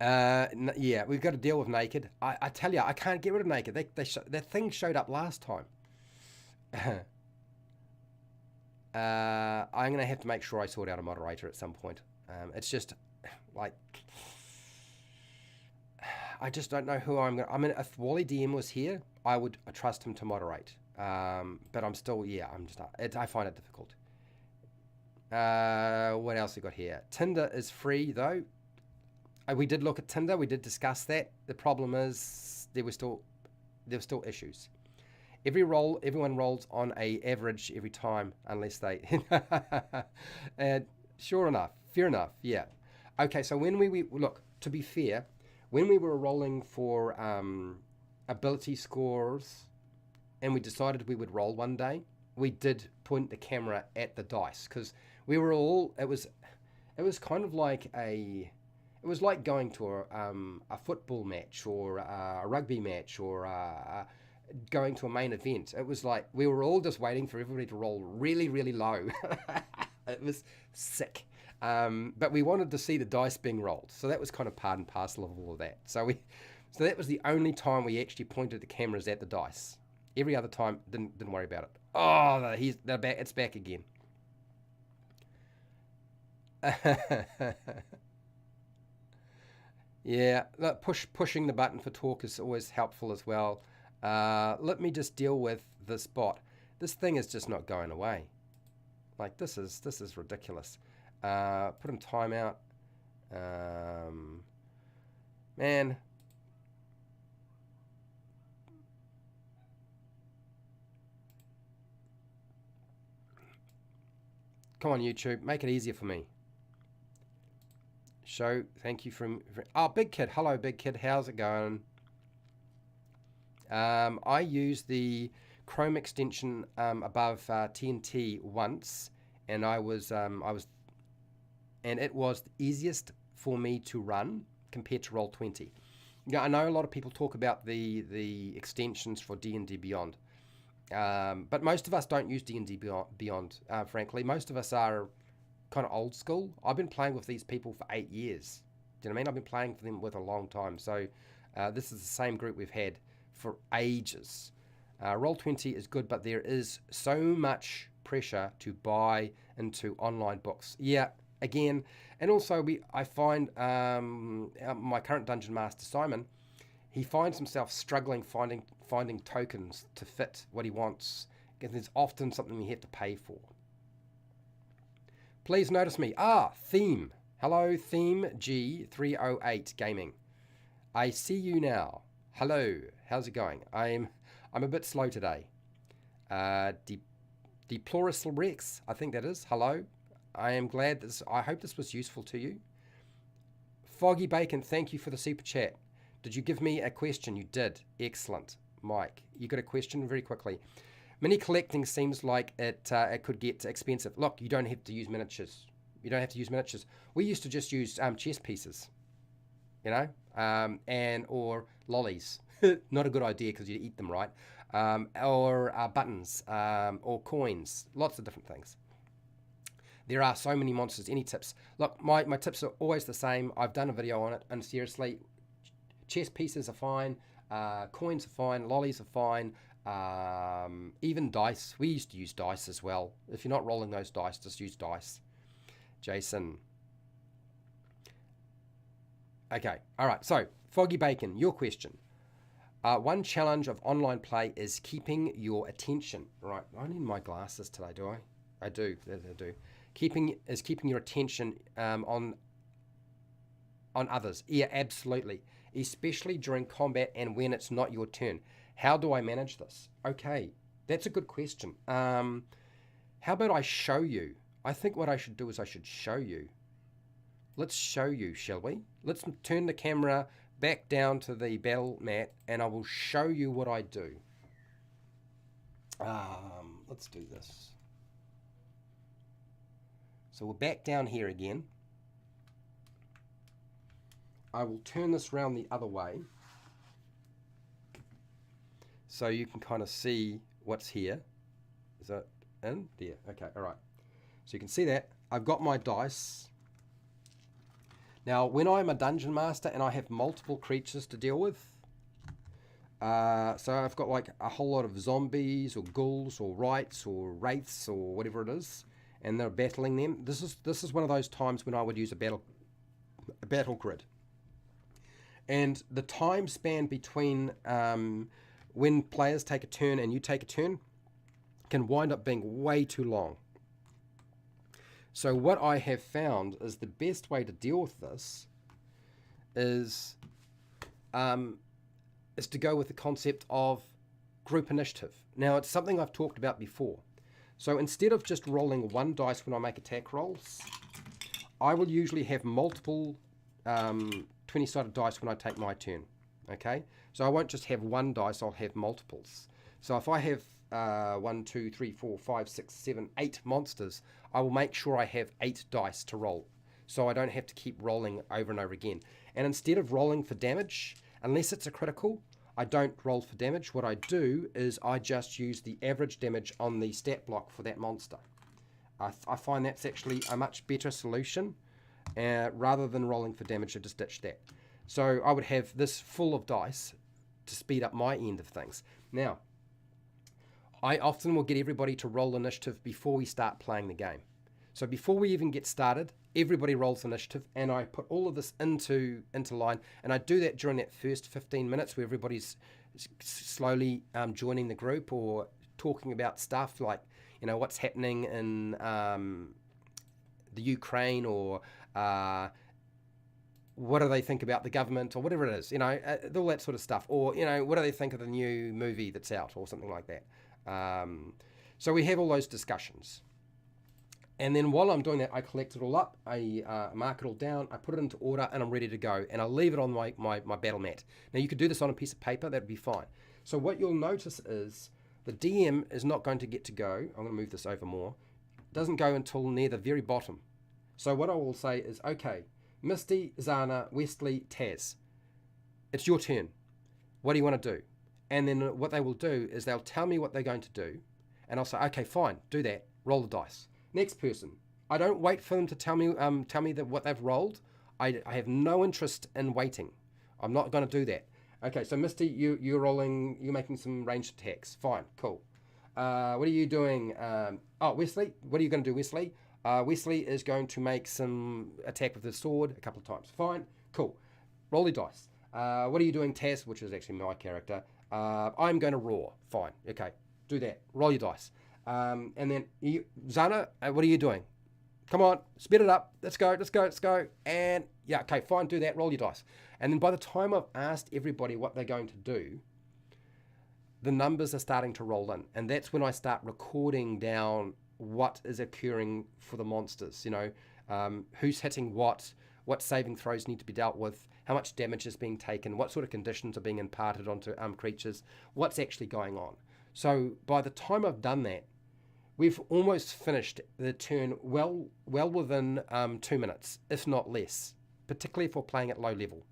Yeah, we've got to deal with Naked. I tell you, I can't get rid of Naked. That thing showed up last time. I'm going to have to make sure I sort out a moderator at some point. It's just like, I just don't know who I'm going to... I mean, if Wally DM was here, I would trust him to moderate. But I'm still, yeah, I find it difficult. What else we got here? Tinder is free though. We did look at Tinder. We did discuss that. The problem is there were still issues. Everyone rolls on a average every time unless they. And fair enough. Yeah. Okay. So when we look, to be fair, when we were rolling for ability scores, and we decided we would roll one day, we did point the camera at the dice because we were all. It was kind of like it was like going to a football match or a rugby match or going to a main event. It was like we were all just waiting for everybody to roll really, really low. It was sick. But we wanted to see the dice being rolled, so that was kind of part and parcel of all of that. So that was the only time we actually pointed the cameras at the dice. Every other time, didn't worry about it. Oh, they're back. It's back again. Yeah, pushing the button for talk is always helpful as well. Let me just deal with this bot. This thing is just not going away. Like this is ridiculous. Put in timeout. Man. Come on, YouTube. Make it easier for me. Thank you oh, Big Kid. Hello, Big Kid. How's it going? I used the Chrome extension above TNT once, and and it was the easiest for me to run compared to Roll20. Yeah, I know a lot of people talk about the extensions for D&D Beyond. But most of us don't use D&D Beyond, frankly. Most of us are kind of old school. I've been playing with these people for 8 years. Do you know what I mean? I've been playing for them with a long time. So this is the same group we've had for ages. Roll20 is good, but there is so much pressure to buy into online books. Yeah, again. And also, I find my current Dungeon Master, Simon, he finds himself struggling finding tokens to fit what he wants, because there's often something you have to pay for. Please notice me. Theme. Hello, Theme G308 Gaming. I see you now. Hello. How's it going? I'm a bit slow today. Deplorus Rex, I think that is. Hello. I am glad I hope this was useful to you. Foggy Bacon, thank you for the super chat. Did you give me a question? You did. Excellent. Mike, you got a question very quickly. Mini collecting seems like it could get expensive. Look, you don't have to use miniatures. You don't have to use miniatures. We used to just use chess pieces, you know, or lollies. Not a good idea because you eat them, right? Or buttons, or coins, lots of different things. There are so many monsters. Any tips? Look, my tips are always the same. I've done a video on it, and seriously, chess pieces are fine, coins are fine, lollies are fine, even dice. We used to use dice as well. If you're not rolling those dice, just use dice. Jason. Okay, all right, so Foggy Bacon, your question. One challenge of online play is keeping your attention. Right, I need my glasses today, do I? I do. Keeping your attention on others. Yeah, absolutely. Especially during combat and when it's not your turn. How do I manage this? Okay, that's a good question. How about I show you? I think what I should do is I should show you. Let's show you, shall we? Let's turn the camera back down to the battle mat and I will show you what I do. Let's do this. So we're back down here again. I will turn this round the other way so you can kind of see what's here. Is that in? There. Okay, all right. So you can see that. I've got my dice. Now, when I'm a dungeon master and I have multiple creatures to deal with, so I've got like a whole lot of zombies or ghouls or rights or wraiths or whatever it is, and they're battling them. This is one of those times when I would use a battle grid. And the time span between when players take a turn and you take a turn can wind up being way too long. So what I have found is the best way to deal with this is to go with the concept of group initiative. Now, it's something I've talked about before. So instead of just rolling one dice when I make attack rolls, I will usually have multiple 20-sided dice when I take my turn. Okay? So I won't just have one dice, I'll have multiples. So if I have 1, 2, 3, 4, 5, 6, 7, 8 monsters, I will make sure I have 8 dice to roll. So I don't have to keep rolling over and over again. And instead of rolling for damage, unless it's a critical, I don't roll for damage. What I do is I just use the average damage on the stat block for that monster. I find that's actually a much better solution. Rather than rolling for damage, I just ditch that. So I would have this full of dice to speed up my end of things. Now, I often will get everybody to roll initiative before we start playing the game. So before we even get started, everybody rolls initiative, and I put all of this into line, and I do that during that first 15 minutes where everybody's slowly joining the group or talking about stuff like, you know, what's happening in the Ukraine, or what do they think about the government, or whatever it is, you know, all that sort of stuff, or, you know, what do they think of the new movie that's out, or something like that. So we have all those discussions. And then while I'm doing that, I collect it all up, I mark it all down, I put it into order, and I'm ready to go. And I leave it on my battle mat. Now, you could do this on a piece of paper, that'd be fine. So what you'll notice is the DM is not going to get to go. I'm going to move this over more. It doesn't go until near the very bottom. So what I will say is, okay, Misty, Zana, Wesley, Taz, it's your turn. What do you want to do? And then what they will do is they'll tell me what they're going to do, and I'll say, okay, fine, do that. Roll the dice. Next person. I don't wait for them to tell me that what they've rolled. I have no interest in waiting. I'm not going to do that. Okay, so Misty, you're rolling. You're making some ranged attacks. Fine, cool. What are you doing? Wesley, what are you going to do, Wesley? Wesley is going to make some attack with his sword a couple of times. Fine, cool. Roll the dice. What are you doing, Taz? Which is actually my character. I'm going to roar. Fine. Okay. Do that. Roll your dice. And then, Zana, what are you doing? Come on. Speed it up. Let's go. Let's go. Let's go. And yeah, okay, fine. Do that. Roll your dice. And then by the time I've asked everybody what they're going to do, the numbers are starting to roll in. And that's when I start recording down what is occurring for the monsters. You know, who's hitting what what saving throws need to be dealt with, how much damage is being taken, what sort of conditions are being imparted onto creatures, what's actually going on. So by the time I've done that, we've almost finished the turn well within 2 minutes, if not less, particularly if we're playing at low level.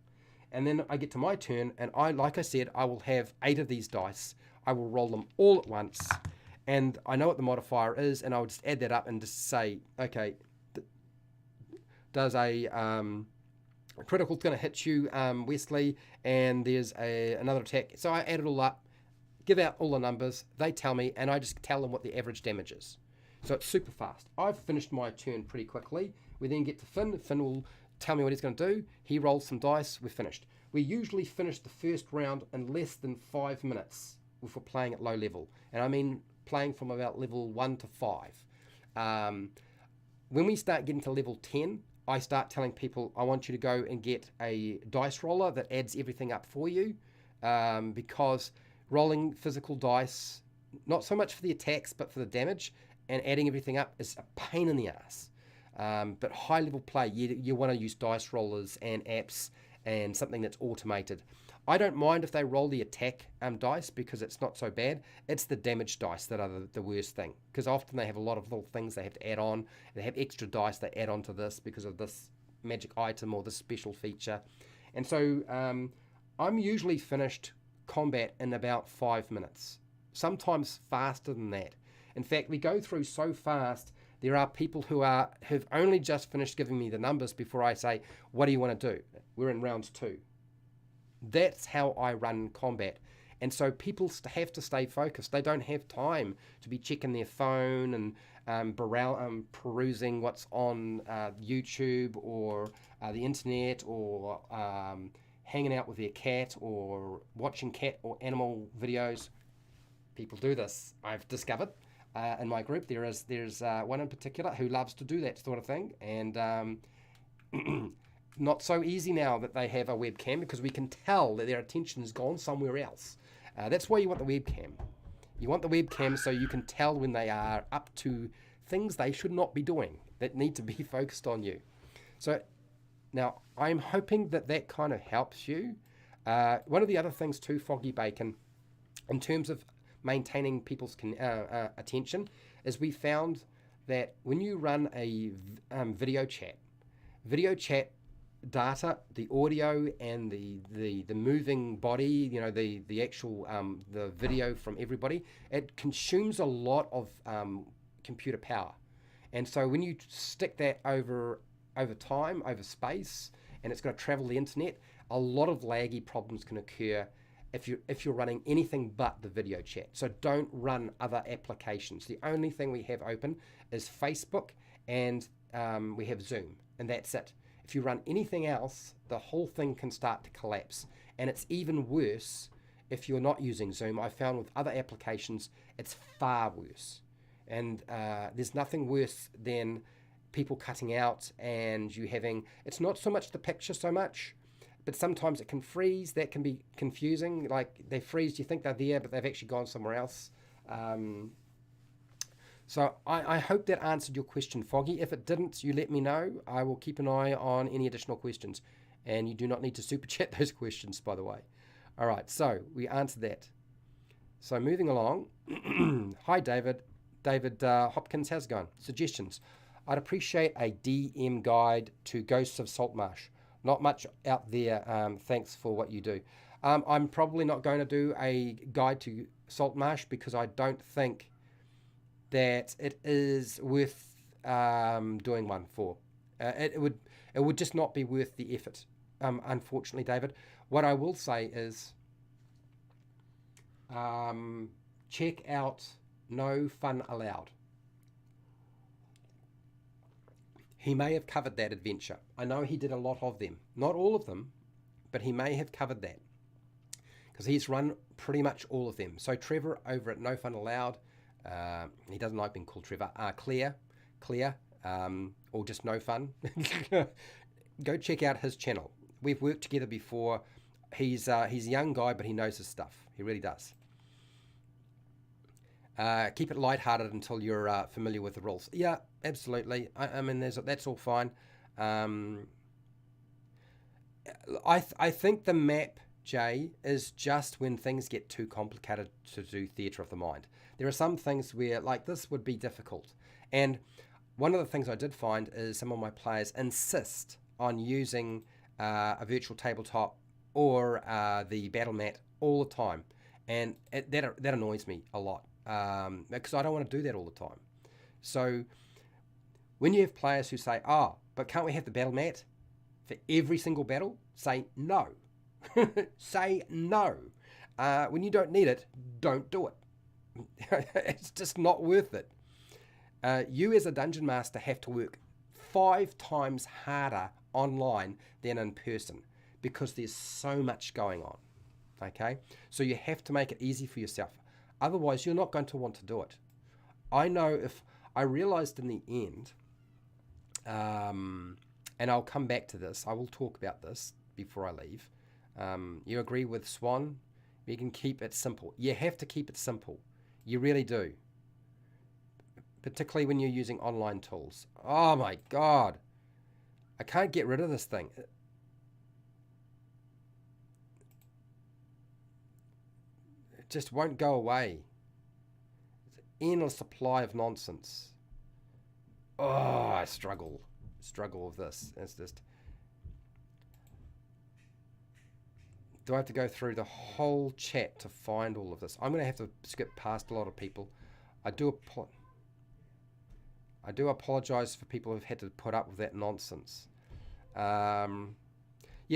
And then I get to my turn, and like I said, I will have 8 of these dice. I will roll them all at once, and I know what the modifier is, and I'll just add that up and just say, okay, does a critical going to hit you, Wesley, and there's another attack. So I add it all up, give out all the numbers, they tell me, and I just tell them what the average damage is. So it's super fast. I've finished my turn pretty quickly. We then get to Finn. Finn will tell me what he's going to do. He rolls some dice. We're finished. We usually finish the first round in less than 5 minutes if we're playing at low level. And I mean playing from about level 1 to 5. When we start getting to level 10, I start telling people I want you to go and get a dice roller that adds everything up for you, because rolling physical dice, not so much for the attacks but for the damage, and adding everything up is a pain in the ass. But high level play, you want to use dice rollers and apps and something that's automated. I don't mind if they roll the attack dice because it's not so bad. It's the damage dice that are the worst thing, because often they have a lot of little things they have to add on. They have extra dice they add on to this because of this magic item or this special feature. And so I'm usually finished combat in about 5 minutes, sometimes faster than that. In fact, we go through so fast, there are people who have only just finished giving me the numbers before I say, what do you want to do? We're in round 2. That's how I run combat. And so people have to stay focused. They don't have time to be checking their phone and perusing what's on YouTube or the internet, or hanging out with their cat or watching cat or animal videos. People do this, I've discovered. In my group, there's one in particular who loves to do that sort of thing, and not so easy now that they have a webcam, because we can tell that their attention has gone somewhere else. That's why you want the webcam. You want the webcam so you can tell when they are up to things they should not be doing, that need to be focused on you. So now I'm hoping that kind of helps you. One of the other things too, Foggy Bacon, in terms of maintaining people's attention, is we found that when you run a video chat data, the audio and the moving body, the actual the video from everybody, it consumes a lot of computer power. And so when you stick that over time, over space, and it's going to travel the internet, a lot of laggy problems can occur if you're running anything but the video chat. So don't run other applications. The only thing we have open is Facebook, and we have Zoom, and that's it. If you run anything else, the whole thing can start to collapse. And it's even worse if you're not using Zoom. I found with other applications, it's far worse. And there's nothing worse than people cutting out and you having, it's not so much the picture so much, but sometimes it can freeze. That can be confusing. Like they freeze, you think they're there, but they've actually gone somewhere else. So I hope that answered your question, Foggy. If it didn't, you let me know. I will keep an eye on any additional questions. And you do not need to super chat those questions, by the way. All right, so we answered that. So moving along. Hi, David. David Hopkins, how's it going? Suggestions. I'd appreciate a DM guide to Ghosts of Saltmarsh. Not much out there. Thanks for what you do. I'm probably not going to do a guide to Saltmarsh because I don't think that it is worth doing one for. It would just not be worth the effort, unfortunately, David. What I will say is check out No Fun Allowed. He may have covered that adventure. I know he did a lot of them. Not all of them, but he may have covered that, because he's run pretty much all of them. So Trevor over at No Fun Allowed, he doesn't like being called Trevor, Claire, or just No Fun. Go check out his channel. We've worked together before. He's a young guy, but he knows his stuff. He really does. Keep it lighthearted until you're familiar with the rules. Yeah, absolutely. I mean, that's all fine. I think the map, Jay, is just when things get too complicated to do theatre of the mind. There are some things where, like, this would be difficult. And one of the things I did find is some of my players insist on using a virtual tabletop or the battle mat all the time. And that annoys me a lot because I don't want to do that all the time. So when you have players who say, oh, but can't we have the battle mat for every single battle? Say no. Say no. When you don't need it, don't do it. It's just not worth it. You as a dungeon master have to work 5 times harder online than in person because there's so much going on. Okay? So you have to make it easy for yourself. Otherwise, you're not going to want to do it. I know if I realized in the end, and I'll come back to this, I will talk about this before I leave. You agree with Swan? You can keep it simple. You have to keep it simple. You really do. Particularly when you're using online tools. Oh my God. I can't get rid of this thing. It just won't go away. It's an endless supply of nonsense. Oh, I struggle with this. It's just... Do I have to go through the whole chat to find all of this? I'm going to have to skip past a lot of people. I do apologize for people who've had to put up with that nonsense. Yeah,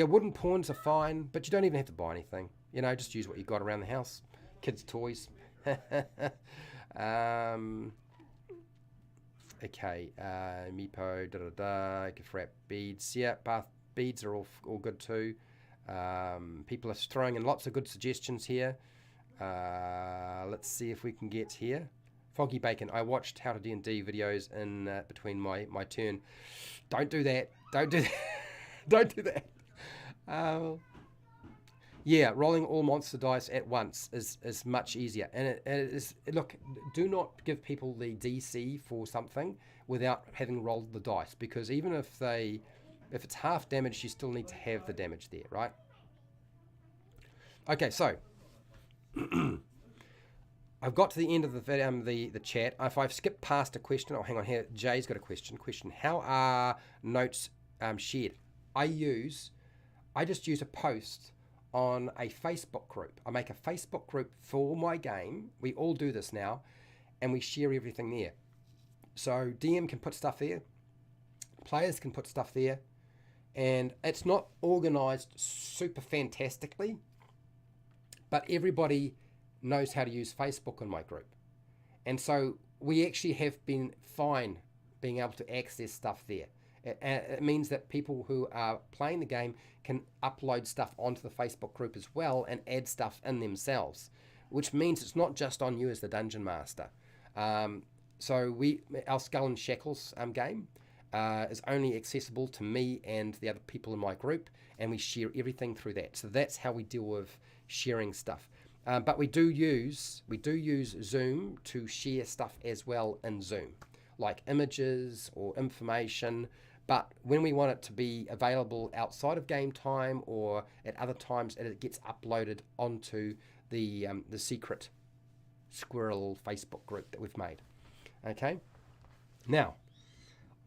wooden pawns are fine, but you don't even have to buy anything. You know, just use what you got around the house. Kids' toys. Okay, Meepo, gift wrap beads. Yeah, bath beads are all good too. People are throwing in lots of good suggestions here. Let's see if we can get here. Foggy Bacon. I watched HowtoDandD videos in between my turn. Don't do that. Don't do that. Don't do that. Yeah, rolling all monster dice at once is much easier. And it is, look, do not give people the DC for something without having rolled the dice, because even if it's half damage, you still need to have the damage there, right? Okay, so I've got to the end of the chat. If I've skipped past a question, oh, hang on here. Jay's got a question. How are notes shared? I just use a post on a Facebook group. I make a Facebook group for my game. We all do this now, and we share everything there. So DM can put stuff there. Players can put stuff there. And it's not organized super fantastically, but everybody knows how to use Facebook in my group. And so we actually have been fine being able to access stuff there. It means that people who are playing the game can upload stuff onto the Facebook group as well and add stuff in themselves, which means it's not just on you as the Dungeon Master. So our Skull and Shackles game is only accessible to me and the other people in my group, and we share everything through that. So that's how we deal with sharing stuff. But we do use Zoom to share stuff as well in Zoom, like images or information. But when we want it to be available outside of game time or at other times, it gets uploaded onto the secret squirrel Facebook group that we've made. Okay. Now,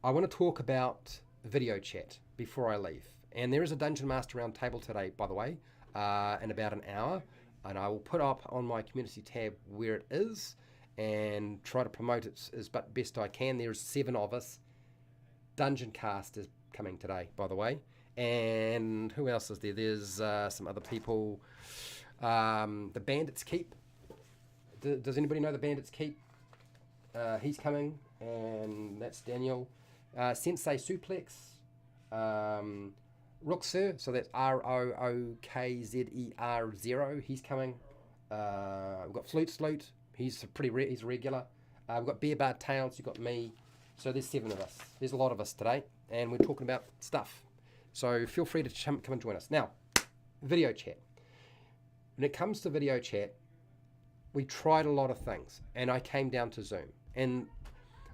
I want to talk about video chat before I leave. And there is a Dungeon Master Roundtable today, by the way, in about an hour. And I will put up on my community tab where it is and try to promote it as best I can. There's 7 of us. Dungeon Cast is coming today, by the way. And who else is there? There's some other people. The Bandits Keep. Does anybody know the Bandits Keep? He's coming, and that's Daniel. Sensei Suplex. Rookser, so that's ROOKZER0. He's coming. We've got Flute Sloot. He's he's a regular. We've got Beer Bar Tales. You've got me. So there's 7 of us. There's a lot of us today, and we're talking about stuff. So feel free to come and join us. Now, video chat. When it comes to video chat, we tried a lot of things, and I came down to Zoom. And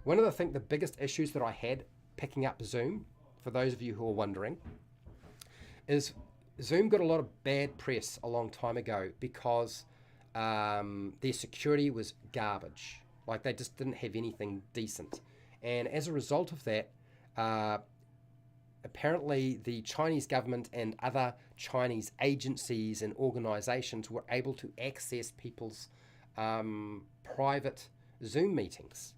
one of the biggest issues that I had picking up Zoom, for those of you who are wondering, is Zoom got a lot of bad press a long time ago because their security was garbage. Like they just didn't have anything decent. And as a result of that, uh, apparently the Chinese government and other Chinese agencies and organizations were able to access people's private Zoom meetings.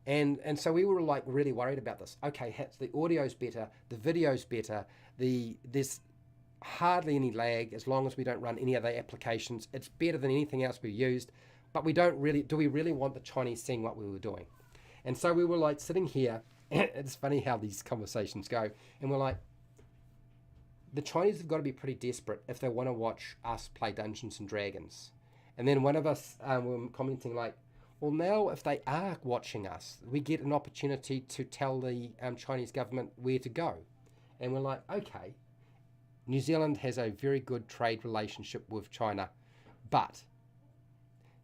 And so we were like really worried about this. Okay, the audio's better, the video's better, there's hardly any lag as long as we don't run any other applications. It's better than anything else we've used, but do we really want the Chinese seeing what we were doing? And so we were like sitting here, and it's funny how these conversations go, and we're like, the Chinese have got to be pretty desperate if they want to watch us play Dungeons and Dragons. And then one of us were commenting like, well, now if they are watching us, we get an opportunity to tell the Chinese government where to go. And we're like, okay, New Zealand has a very good trade relationship with China, but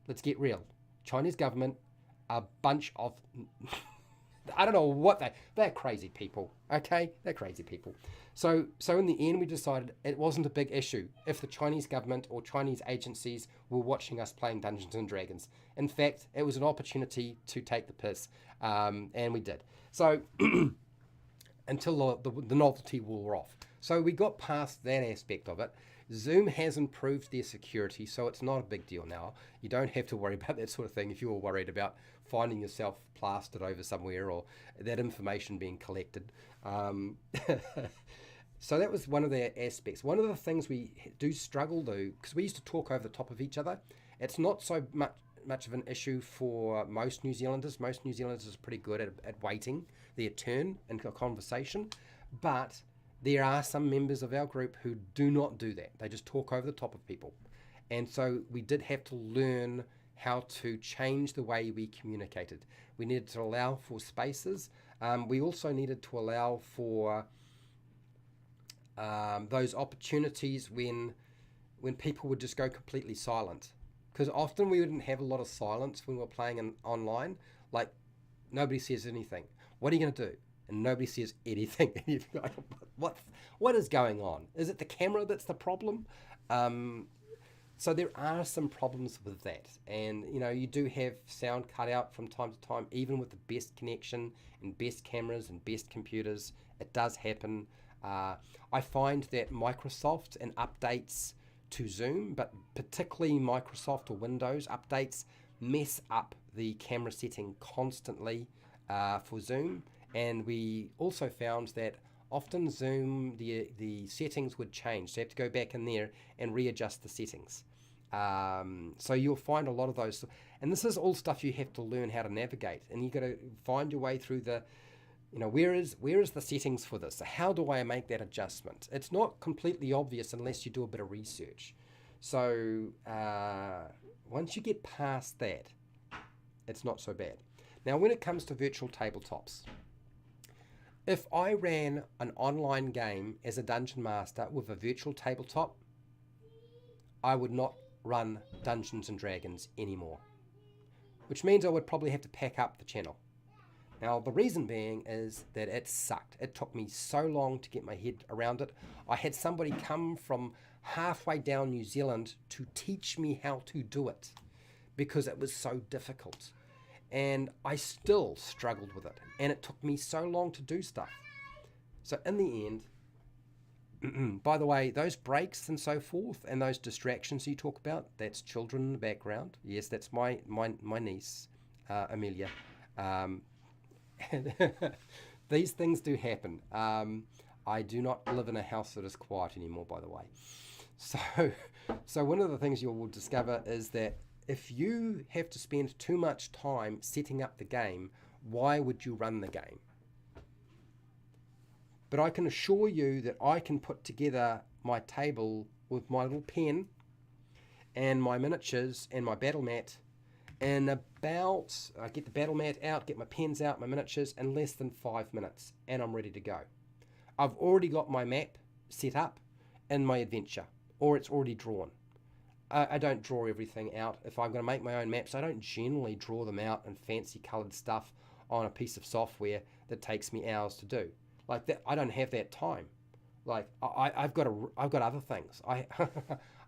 let's get real. Chinese government, a bunch of, I don't know what they're crazy people, okay? They're crazy people. So in the end, we decided it wasn't a big issue if the Chinese government or Chinese agencies were watching us playing Dungeons and Dragons. In fact, it was an opportunity to take the piss, and we did. So until the novelty wore off. So we got past that aspect of it. Zoom has improved their security, so it's not a big deal now. You don't have to worry about that sort of thing if you were worried about finding yourself plastered over somewhere or that information being collected. So that was one of the aspects. One of the things we do struggle though, because we used to talk over the top of each other, it's not so much of an issue for most New Zealanders. Most New Zealanders are pretty good at waiting their turn in a conversation, but there are some members of our group who do not do that. They just talk over the top of people. And so we did have to learn how to change the way we communicated. We needed to allow for spaces. We also needed to allow for those opportunities when people would just go completely silent. Because often we didn't have a lot of silence when we were playing online. Like, nobody says anything. What are you going to do? And nobody says anything. And you're like, what is going on? Is it the camera that's the problem? So there are some problems with that. And, you do have sound cut out from time to time, even with the best connection and best cameras and best computers. It does happen. I find that Microsoft and updates to Zoom, but particularly Microsoft or Windows updates, mess up the camera setting constantly for Zoom. And we also found that often Zoom, the settings would change. So you have to go back in there and readjust the settings. So you'll find a lot of those. And this is all stuff you have to learn how to navigate. And you've got to find your way through where is the settings for this? How do I make that adjustment? It's not completely obvious unless you do a bit of research. So once you get past that, it's not so bad. Now, when it comes to virtual tabletops, if I ran an online game as a dungeon master with a virtual tabletop, I would not run Dungeons and Dragons anymore, which means I would probably have to pack up the channel. Now, the reason being is that it sucked. It took me so long to get my head around it. I had somebody come from halfway down New Zealand to teach me how to do it because it was so difficult. And I still struggled with it. And it took me so long to do stuff. So in the end, by the way, those breaks and so forth and those distractions you talk about, that's children in the background. Yes, that's my niece, Amelia. These things do happen. I do not live in a house that is quiet anymore, by the way. So one of the things you will discover is that if you have to spend too much time setting up the game, why would you run the game? But I can assure you that I can put together my table with my little pen and my miniatures and my battle mat in about, I get the battle mat out, get my pens out, my miniatures in less than 5 minutes, and I'm ready to go. I've already got my map set up in my adventure, or it's already drawn. I don't draw everything out. If I'm going to make my own maps, I don't generally draw them out in fancy coloured stuff on a piece of software that takes me hours to do. Like that, I don't have that time. Like I've got other things. I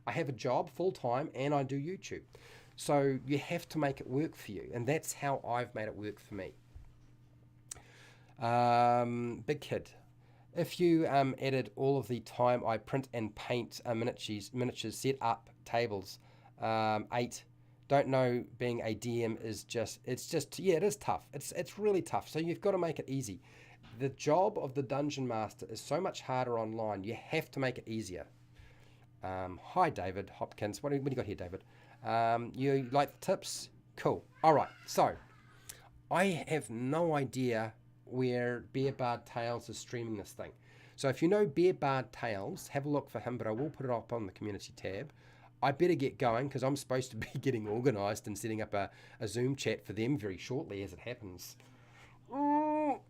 have a job full time and I do YouTube. So you have to make it work for you, and that's how I've made it work for me. Big Kid. If you added all of the time I print and paint miniatures, set up tables, 8. Don't know, being a DM is yeah, it is tough. It's really tough. So you've got to make it easy. The job of the dungeon master is so much harder online. You have to make it easier. Hi, David Hopkins. What do you got here, David? You like the tips? Cool. All right. So I have no idea where Bear Bard Tales is streaming this thing. So if you know Bear Bard Tales, have a look for him, but I will put it up on the community tab. I better get going because I'm supposed to be getting organised and setting up a Zoom chat for them very shortly as it happens.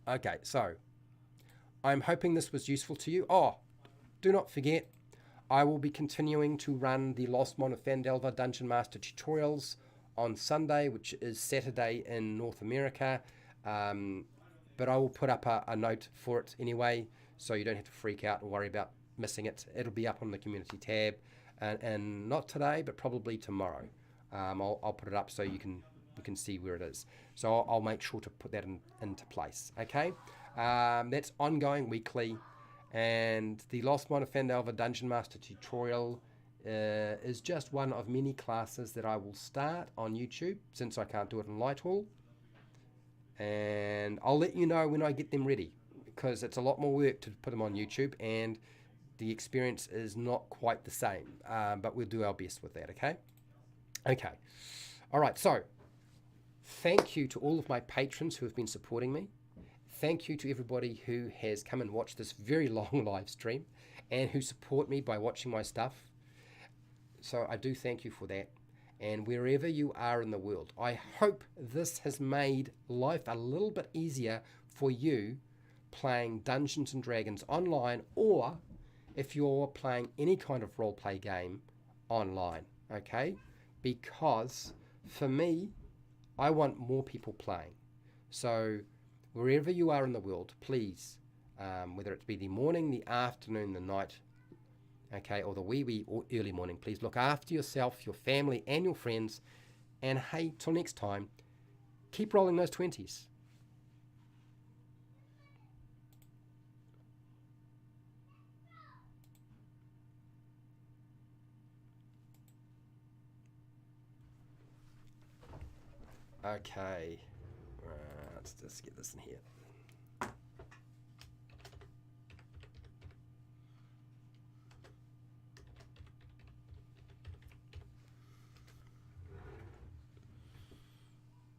Okay, so I'm hoping this was useful to you. Oh, do not forget, I will be continuing to run the Lost Mine of Phandelver Dungeon Master tutorials on Sunday, which is Saturday in North America. But I will put up a note for it anyway, so you don't have to freak out and worry about missing it. It'll be up on the community tab, and not today, but probably tomorrow. I'll put it up so you can see where it is. So I'll make sure to put that into place. Okay, that's ongoing weekly, and the Lost Mine of Phandelver Dungeon Master tutorial is just one of many classes that I will start on YouTube since I can't do it in Lighthall. And I'll let you know when I get them ready, because it's a lot more work to put them on YouTube and the experience is not quite the same, but we'll do our best with that. Okay, all right, so thank you to all of my patrons who have been supporting me. Thank you to everybody who has come and watched this very long live stream and who support me by watching my stuff. So I do thank you for that. And wherever you are in the world, I hope this has made life a little bit easier for you playing Dungeons and Dragons online, or if you're playing any kind of role-play game online, okay? Because for me, I want more people playing. So wherever you are in the world, please, whether it be the morning, the afternoon, the night, okay, or the wee or early morning, please look after yourself, your family, and your friends. And hey, till next time, keep rolling those 20s. Okay, let's just get this in here.